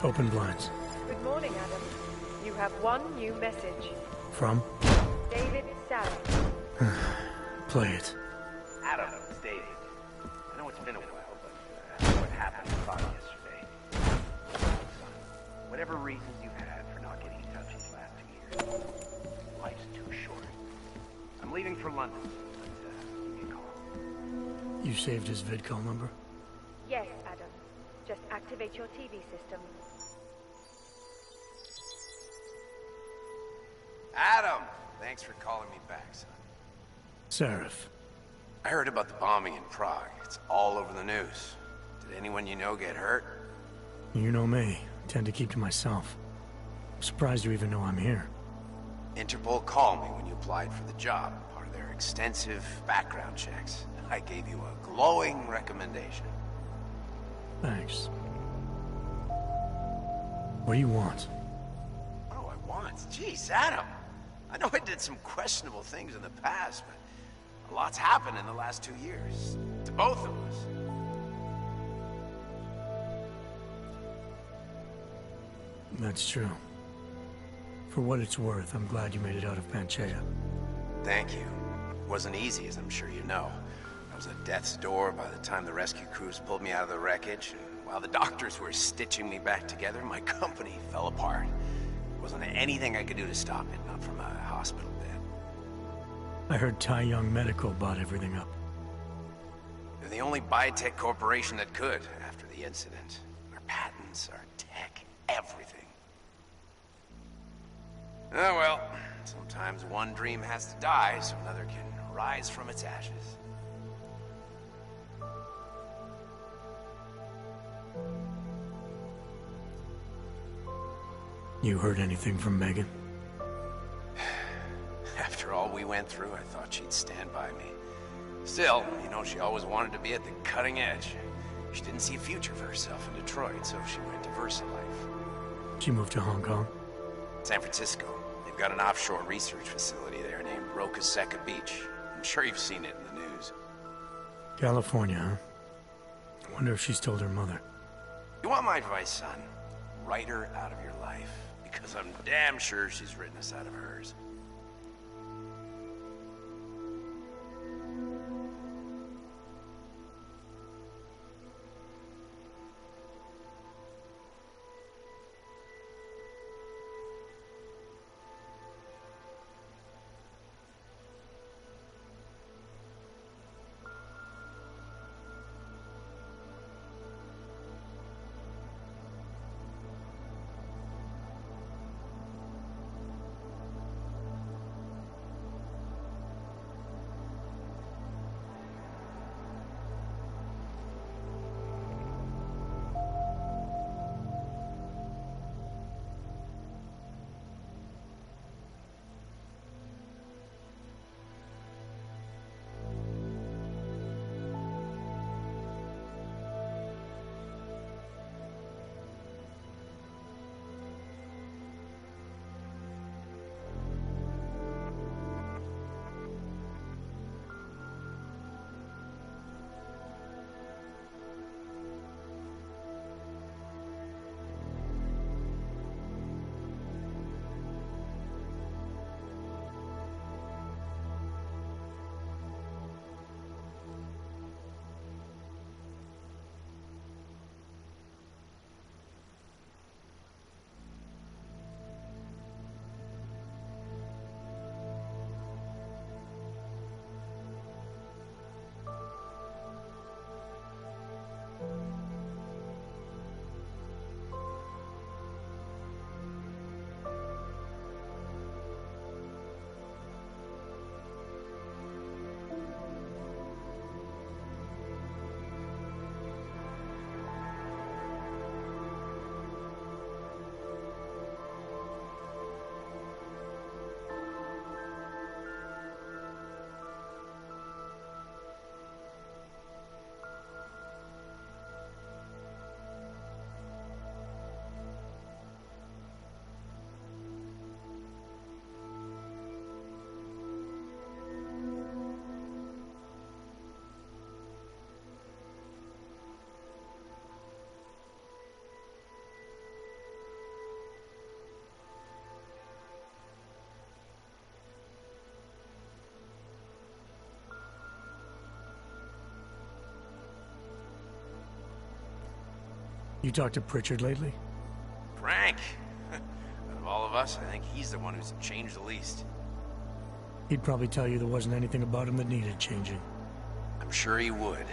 Open blinds. Good morning, Adam. You have one new message. From? David Sarah. Play it. Adam, it's David. I know it's been a while, but what happened was thought yesterday. Whatever reasons you've had for not getting in touch these last 2 years, life's too short. I'm leaving for London, but give me a call. You saved his vidcall number? Yes, Adam. Just activate your TV system. Adam! Thanks for calling me back, son. Seraph. I heard about the bombing in Prague. It's all over the news. Did anyone you know get hurt? You know me. I tend to keep to myself. I'm surprised you even know I'm here. Interpol called me when you applied for the job, part of their extensive background checks. I gave you a glowing recommendation. Thanks. What do you want? What do I want? Jeez, Adam! I know I did some questionable things in the past, but a lot's happened in the last 2 years. To both of us. That's true. For what it's worth, I'm glad you made it out of Panchaea. Thank you. It wasn't easy, as I'm sure you know. I was at death's door by the time the rescue crews pulled me out of the wreckage, and while the doctors were stitching me back together, my company fell apart. There wasn't anything I could do to stop it, not from a hospital bed. I heard Tai Young Medical bought everything up. They're the only biotech corporation that could, after the incident. Our patents, our tech, everything. Oh well, sometimes one dream has to die so another can rise from its ashes. You heard anything from Megan? After all we went through, I thought she'd stand by me. Still, you know, she always wanted to be at the cutting edge. She didn't see a future for herself in Detroit, so she went to VersaLife. She moved to Hong Kong? San Francisco. They've got an offshore research facility there named Roca Seca Beach. I'm sure you've seen it in the news. California, huh? I wonder if she's told her mother. You want my advice, son? Write her out of your life. Because I'm damn sure she's written us out of hers. You talked to Pritchard lately? Frank! Out of all of us, I think he's the one who's changed the least. He'd probably tell you there wasn't anything about him that needed changing. I'm sure he would.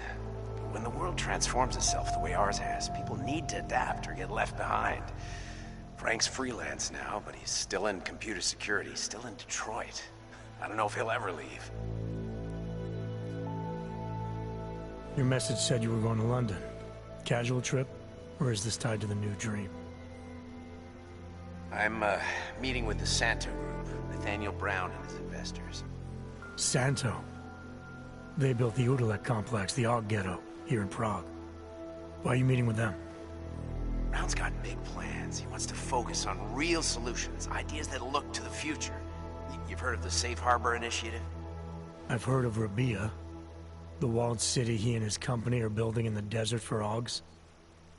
But when the world transforms itself the way ours has, people need to adapt or get left behind. Frank's freelance now, but he's still in computer security, still in Detroit. I don't know if he'll ever leave. Your message said you were going to London. Casual trip? Or is this tied to the new dream? I'm, meeting with the Santo Group, Nathaniel Brown and his investors. Santo? They built the Udalek complex, the Og Ghetto, here in Prague. Why are you meeting with them? Brown's got big plans. He wants to focus on real solutions, ideas that look to the future. You've heard of the Safe Harbor Initiative? I've heard of Rabia, the walled city he and his company are building in the desert for Augs.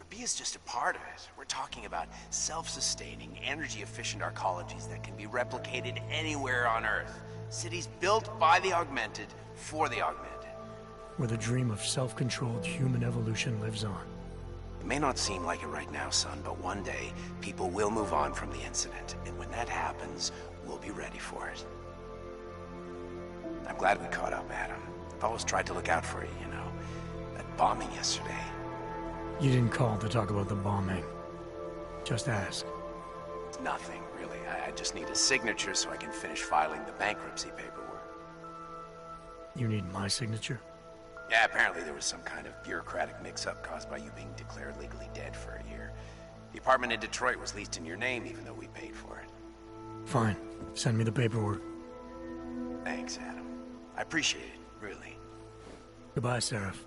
Rabia's just a part of it. We're talking about self-sustaining, energy-efficient arcologies that can be replicated anywhere on Earth. Cities built by the augmented, for the augmented. Where the dream of self-controlled human evolution lives on. It may not seem like it right now, son, but one day, people will move on from the incident. And when that happens, we'll be ready for it. I'm glad we caught up, Adam. I've always tried to look out for you, you know. That bombing yesterday. You didn't call to talk about the bombing. Just ask. It's nothing, really. I just need a signature so I can finish filing the bankruptcy paperwork. You need my signature? Yeah, apparently there was some kind of bureaucratic mix-up caused by you being declared legally dead for a year. The apartment in Detroit was leased in your name, even though we paid for it. Fine. Send me the paperwork. Thanks, Adam. I appreciate it, really. Goodbye, Seraph.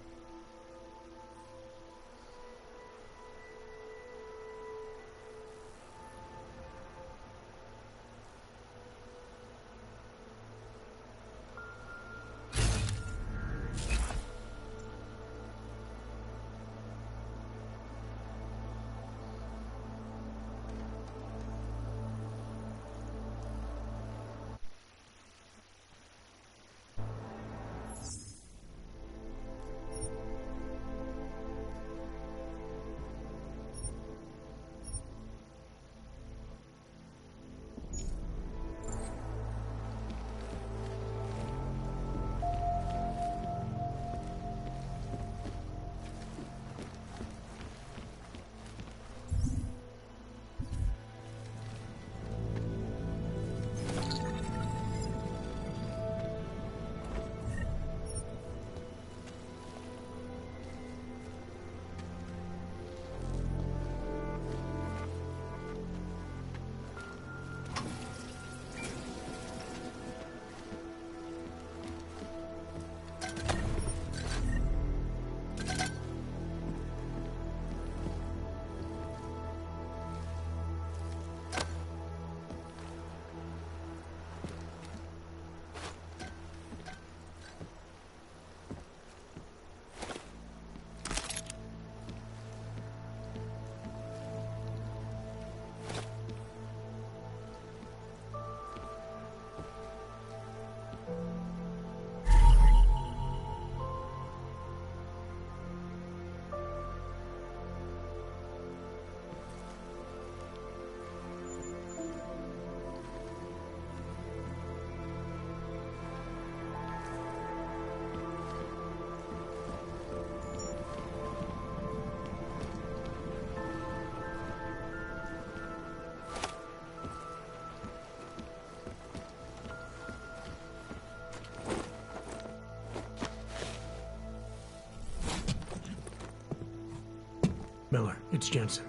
Miller, it's Jensen.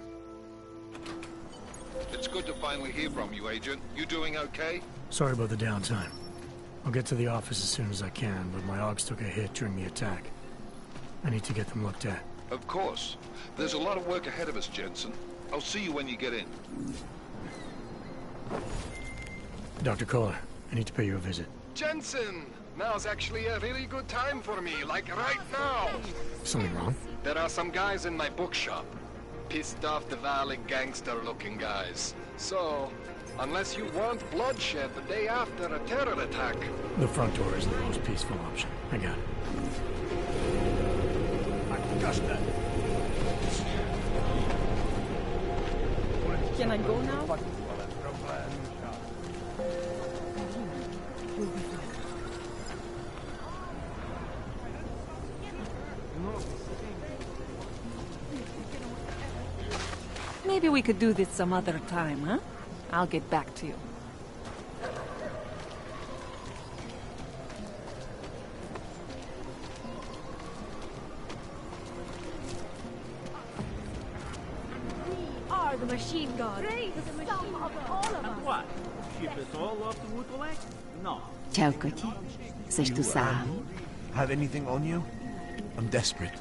It's good to finally hear from you, Agent. You doing okay? Sorry about the downtime. I'll get to the office as soon as I can, but my Augs took a hit during the attack. I need to get them looked at. Of course. There's a lot of work ahead of us, Jensen. I'll see you when you get in. Dr. Kohler, I need to pay you a visit. Jensen! Now's actually a really good time for me, like right now! Something wrong? There are some guys in my bookshop. Pissed off the Valley gangster-looking guys. So, unless you want bloodshed the day after a terror attack... The front door is the most peaceful option. I got it. Can I go now? Maybe we could do this some other time, huh? I'll get back to you. We are the machine god. The sum of all of us. What? Ship us all off to Woodlake? No. Ciao, Kocie. Chceš tu sám? Have anything on you? I'm desperate.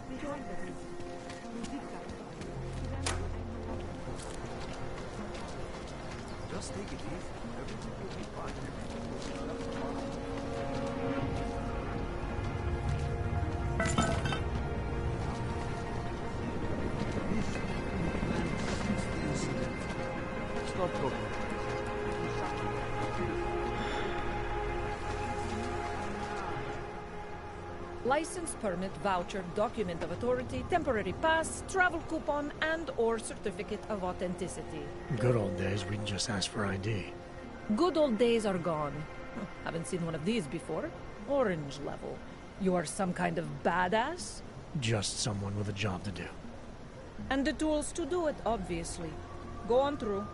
Just take it easy. Everything will be fine. Stop talking. License, permit, voucher, document of authority, temporary pass, travel coupon, and/or certificate of authenticity. Good old days, we'd just ask for ID. Good old days are gone. Haven't seen one of these before. Orange level. You are some kind of badass? Just someone with a job to do. And the tools to do it, obviously. Go on through.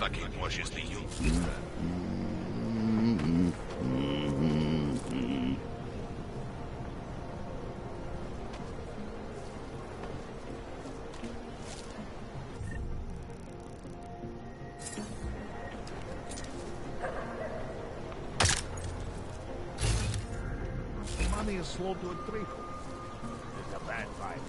takiej młodzieżnej jungfrau. Money is slow to a treacle. It's a bad fight.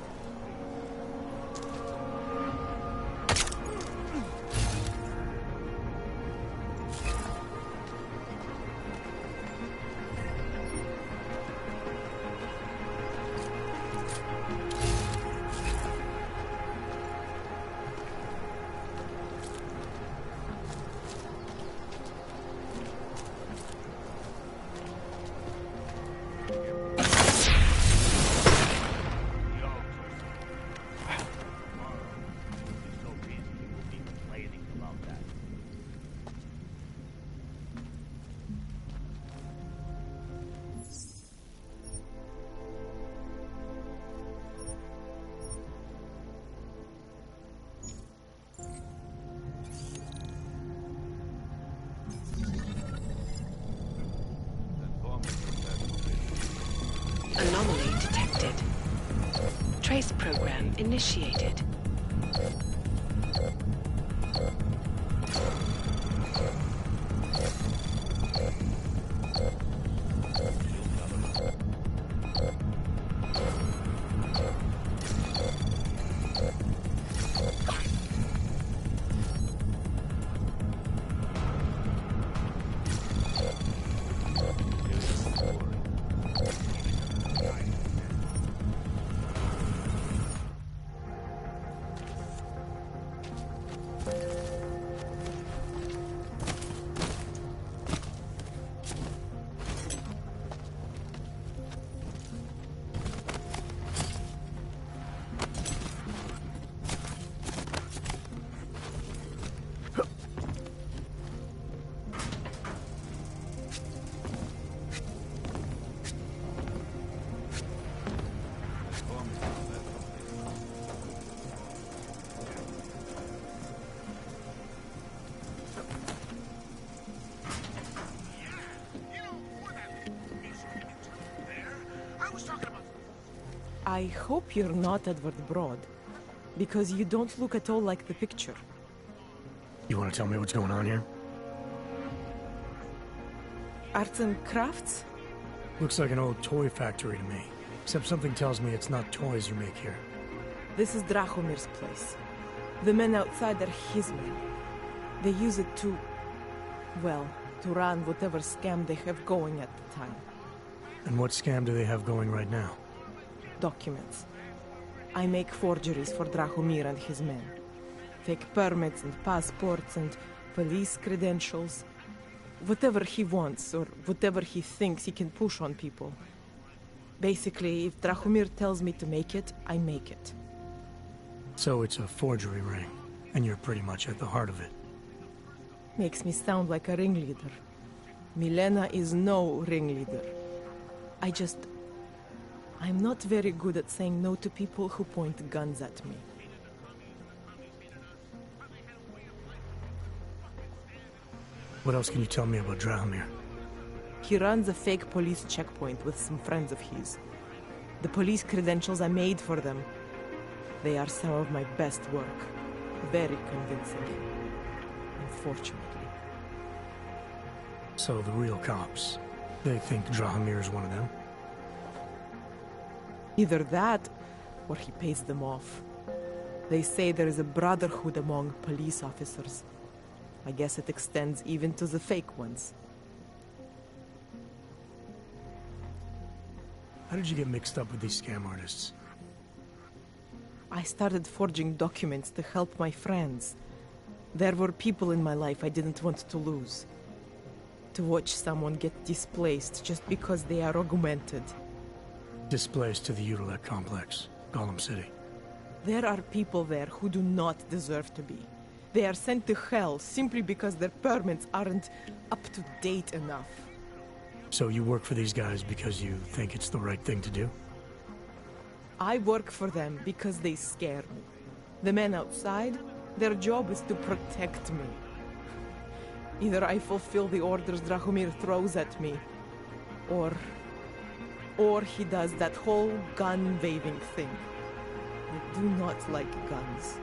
Anomaly detected. Trace program initiated. I hope you're not Edward Broad, because you don't look at all like the picture. You want to tell me what's going on here? Arts and crafts? Looks like an old toy factory to me. Except something tells me it's not toys you make here. This is Drahomir's place. The men outside are his men. They use it to... well, to run whatever scam they have going at the time. And what scam do they have going right now? Documents. I make forgeries for Drahomir and his men. Fake permits and passports and police credentials. Whatever he wants, or whatever he thinks he can push on people. Basically, if Drahomir tells me to make it, I make it. So it's a forgery ring, and you're pretty much at the heart of it. Makes me sound like a ringleader. Milena is no ringleader. I'm not very good at saying no to people who point guns at me. What else can you tell me about Drahomir? He runs a fake police checkpoint with some friends of his. The police credentials I made for them, they are some of my best work. Very convincing. Unfortunately. So the real cops, they think Drahomir is one of them? Either that, or he pays them off. They say there is a brotherhood among police officers. I guess it extends even to the fake ones. How did you get mixed up with these scam artists? I started forging documents to help my friends. There were people in my life I didn't want to lose. To watch someone get displaced just because they are augmented. Displaced to the Utilec complex, Gollum City. There are people there who do not deserve to be. They are sent to hell simply because their permits aren't up to date enough. So you work for these guys because you think it's the right thing to do? I work for them because they scare me. The men outside, their job is to protect me. Either I fulfill the orders Drahomir throws at me, or he does that whole gun-waving thing. I do not like guns.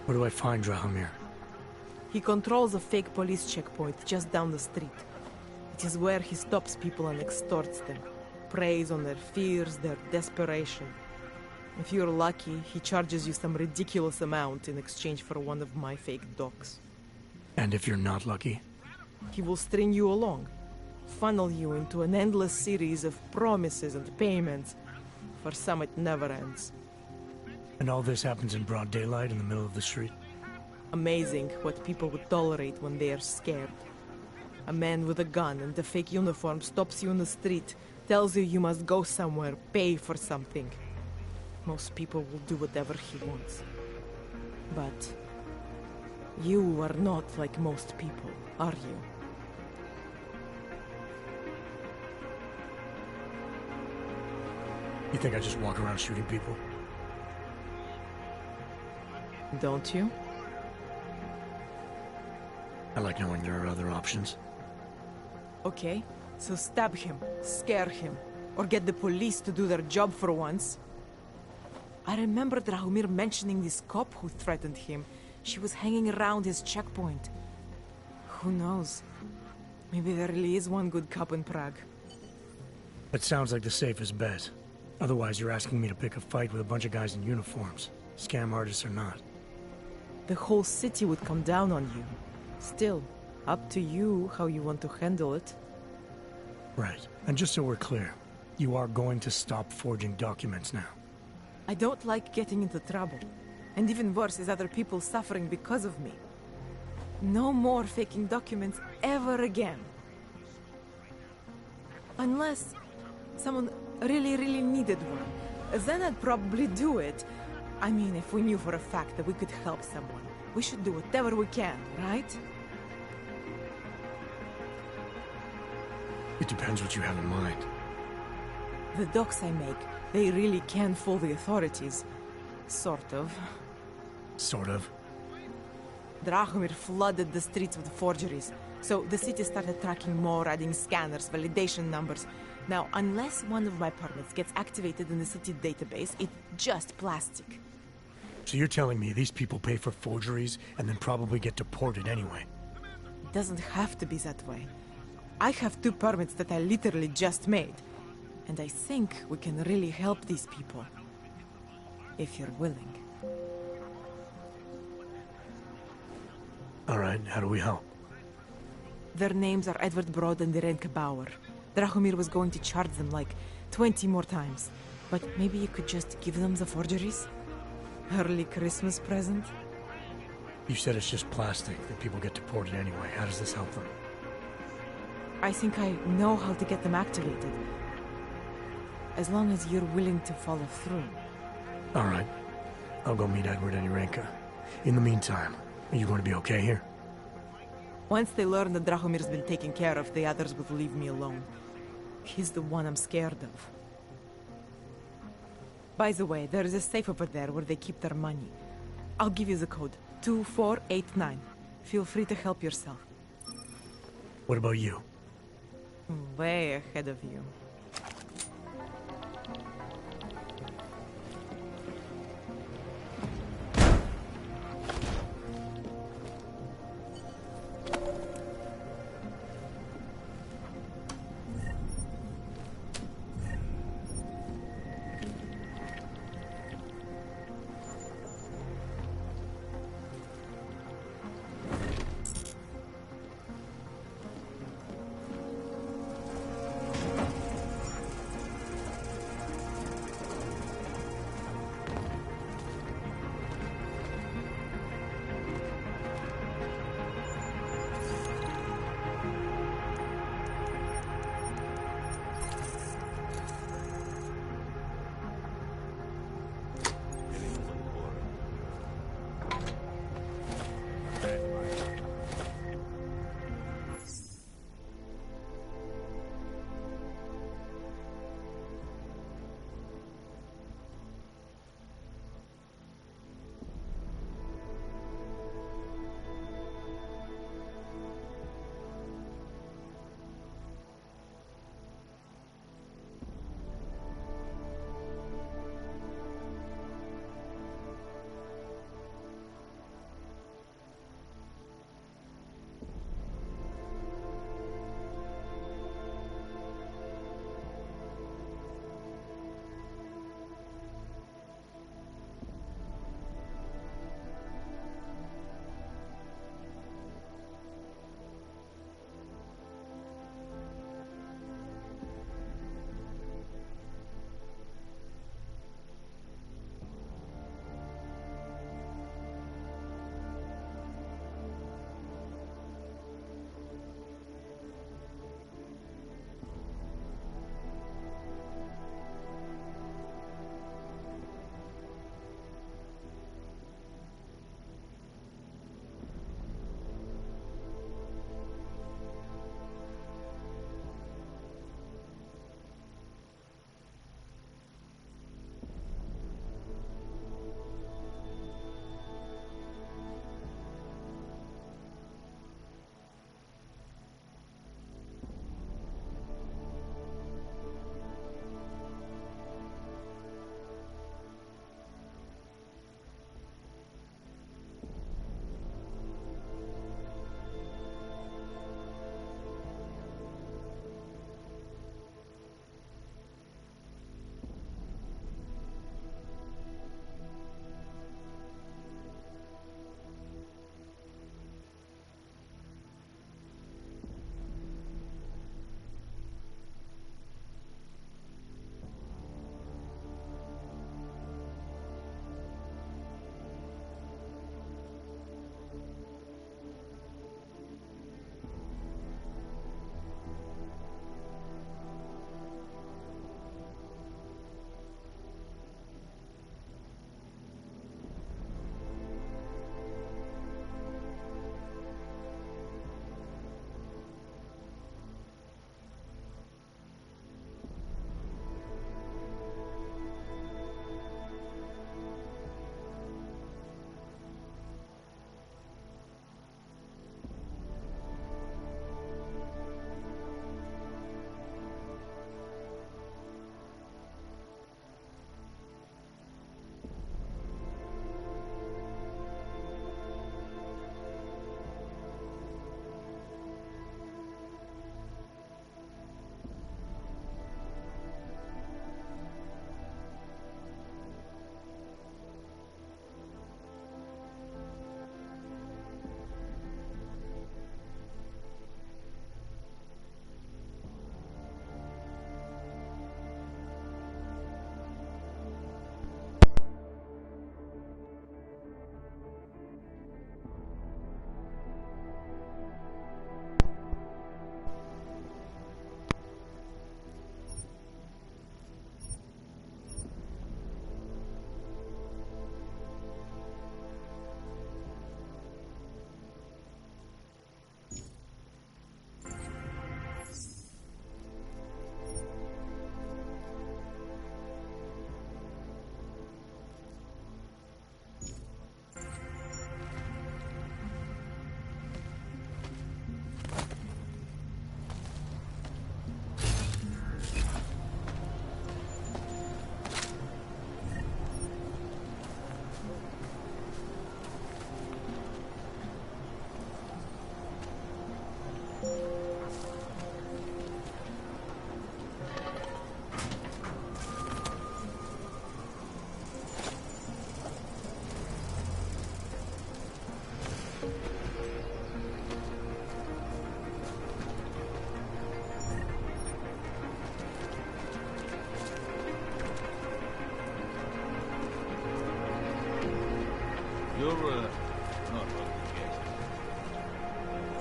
Where do I find Drahomir? He controls a fake police checkpoint just down the street. It is where he stops people and extorts them, preys on their fears, their desperation. If you're lucky, he charges you some ridiculous amount in exchange for one of my fake docs. And if you're not lucky? He will string you along, funnel you into an endless series of promises and payments. For some, it never ends. And all this happens in broad daylight in the middle of the street? Amazing what people would tolerate when they are scared. A man with a gun and a fake uniform stops you in the street, tells you must go somewhere, pay for something. Most people will do whatever he wants. But you are not like most people, are you? You think I just walk around shooting people? Don't you? I like knowing there are other options. Okay, so stab him, scare him, or get the police to do their job for once. I remember Drahomir mentioning this cop who threatened him. She was hanging around his checkpoint. Who knows? Maybe there really is one good cop in Prague. That sounds like the safest bet. Otherwise, you're asking me to pick a fight with a bunch of guys in uniforms, scam artists or not. The whole city would come down on you. Still, up to you how you want to handle it. Right. And just so we're clear, you are going to stop forging documents now. I don't like getting into trouble. And even worse is other people suffering because of me. No more faking documents ever again. Unless someone really needed one. Then I'd probably do it. I mean, if we knew for a fact that we could help someone, we should do whatever we can, right? It depends what you have in mind. The docs I make, they really can fool the authorities. Sort of. Sort of? Drahomir flooded the streets with forgeries, so the city started tracking more, adding scanners, validation numbers. Now, unless one of my permits gets activated in the city database, it's just plastic. So you're telling me these people pay for forgeries and then probably get deported anyway? It doesn't have to be that way. I have 2 permits that I literally just made. And I think we can really help these people. If you're willing. Alright, how do we help? Their names are Edward Broad and Irenka Bauer. Drahomir was going to charge them like 20 more times. But maybe you could just give them the forgeries? Early Christmas present? You said it's just plastic, that people get deported anyway. How does this help them? I think I know how to get them activated. As long as you're willing to follow through. Alright. I'll go meet Edward and Irenka. In the meantime, are you going to be okay here? Once they learn that Drahomir's been taken care of, the others will leave me alone. He's the one I'm scared of. By the way, there is a safe over there where they keep their money. I'll give you the code. 2489. Feel free to help yourself. What about you? Way ahead of you.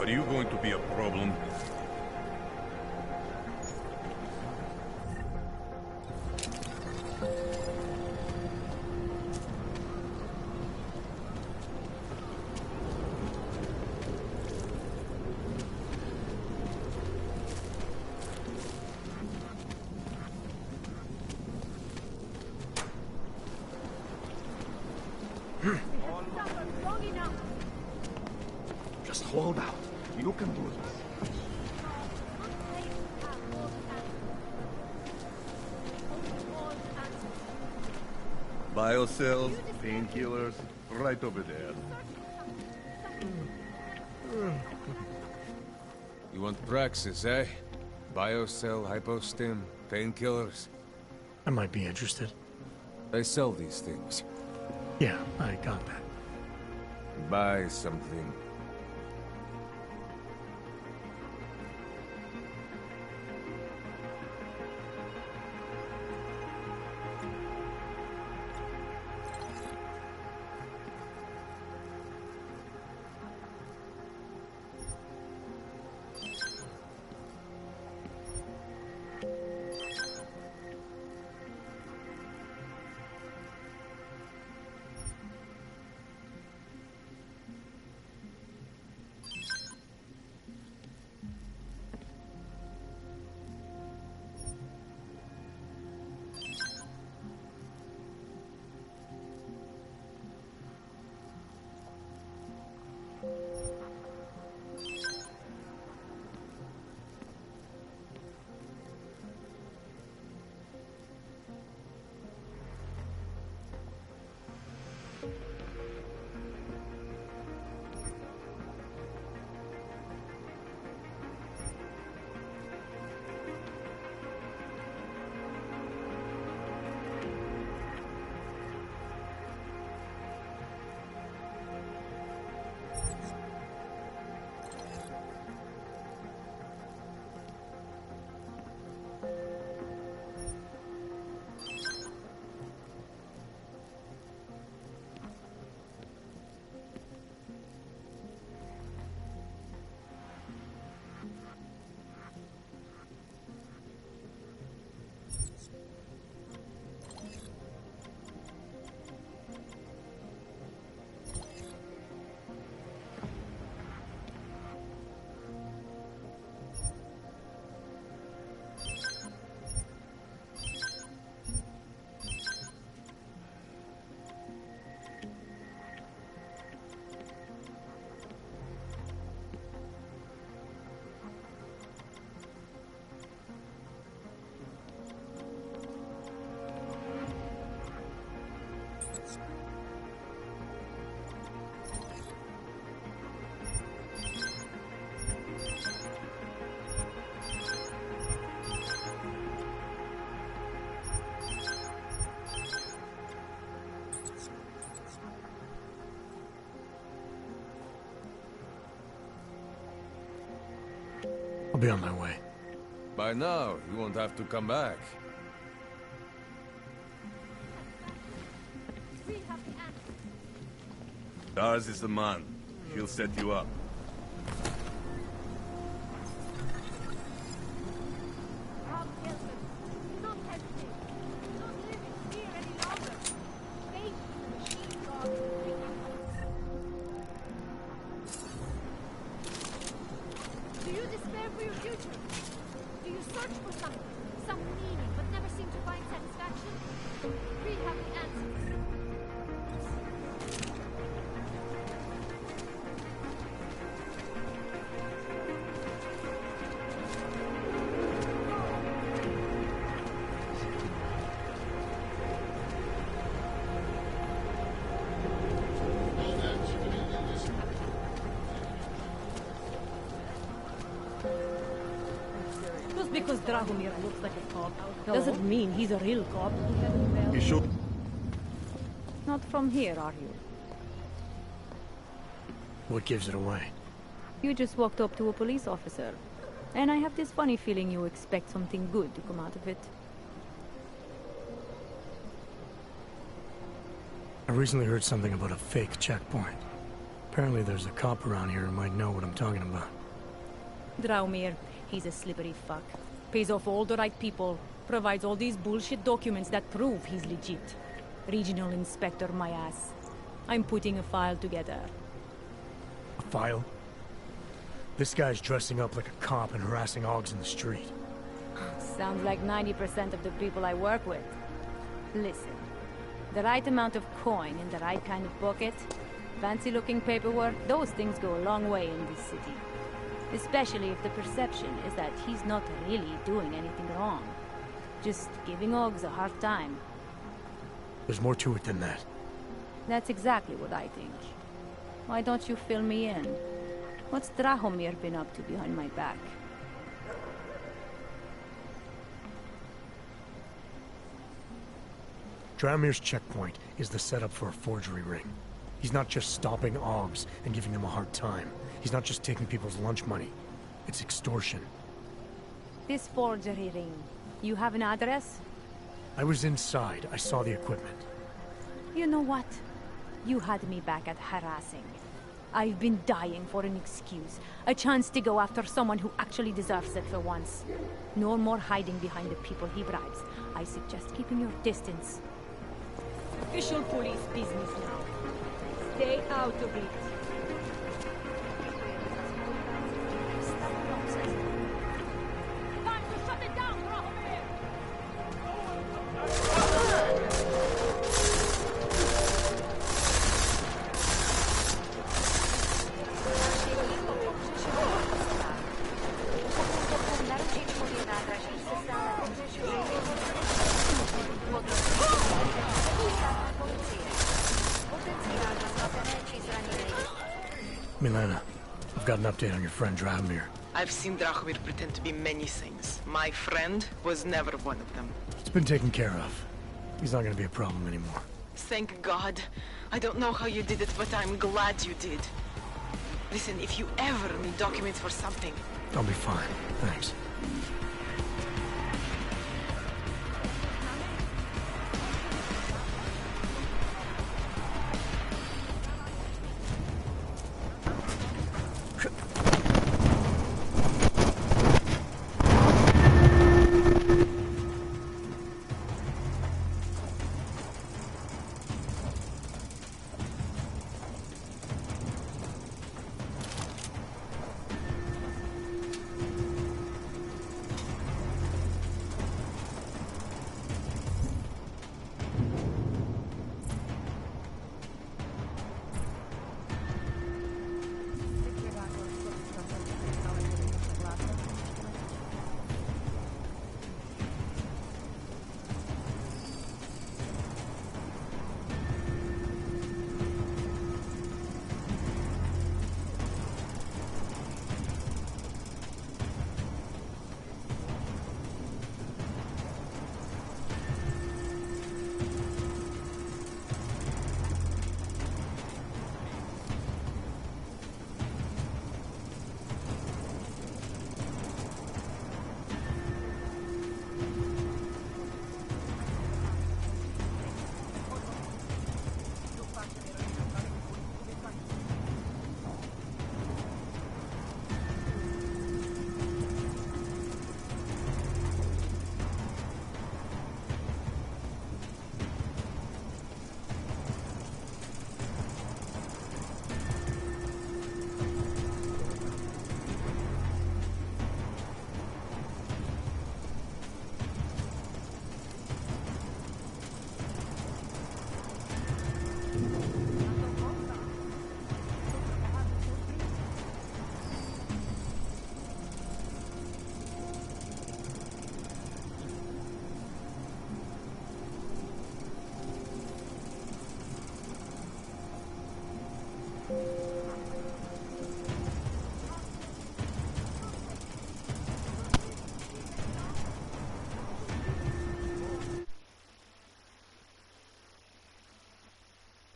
Are you going to be a problem? Just hold out. You can do this. Biocells, painkillers, right over there. You want Praxis, eh? Biocell, hypostim, painkillers. I might be interested. They sell these things. Yeah, I got that. Buy something. I'll be on my way. By now, you won't have to come back. Dars is the man. He'll set you up. Do you despair for your future? Do you search for something, some meaning, but never seem to find satisfaction? We have the answers. Just because Dragomir looks like a cop doesn't mean he's a real cop. He should. Not from here, are you? What gives it away? You just walked up to a police officer. And I have this funny feeling you expect something good to come out of it. I recently heard something about a fake checkpoint. Apparently there's a cop around here who might know what I'm talking about. Draumir, he's a slippery fuck. Pays off all the right people, provides all these bullshit documents that prove he's legit. Regional Inspector, my ass. I'm putting a file together. A file? This guy's dressing up like a cop and harassing Augs in the street. Sounds like 90% of the people I work with. Listen, the right amount of coin in the right kind of pocket, fancy-looking paperwork, those things go a long way in this city. Especially if the perception is that he's not really doing anything wrong. Just giving Augs a hard time. There's more to it than that. That's exactly what I think. Why don't you fill me in? What's Drahomir been up to behind my back? Draumir's checkpoint is the setup for a forgery ring. He's not just stopping Augs and giving them a hard time. He's not just taking people's lunch money. It's extortion. This forgery ring, you have an address? I was inside. I saw the equipment. You know what? You had me back at harassing. I've been dying for an excuse. A chance to go after someone who actually deserves it for once. No more hiding behind the people he bribes. I suggest keeping your distance. Official police business now. Stay out of it. Time to shut it down, Drahomir! Milena, I've got an update on your friend Drahomir. I've seen Drahomir pretend to be many things. My friend was never one of them. It's been taken care of. He's not gonna be a problem anymore. Thank God. I don't know how you did it, but I'm glad you did. Listen, if you ever need documents for something... I'll be fine. Thanks.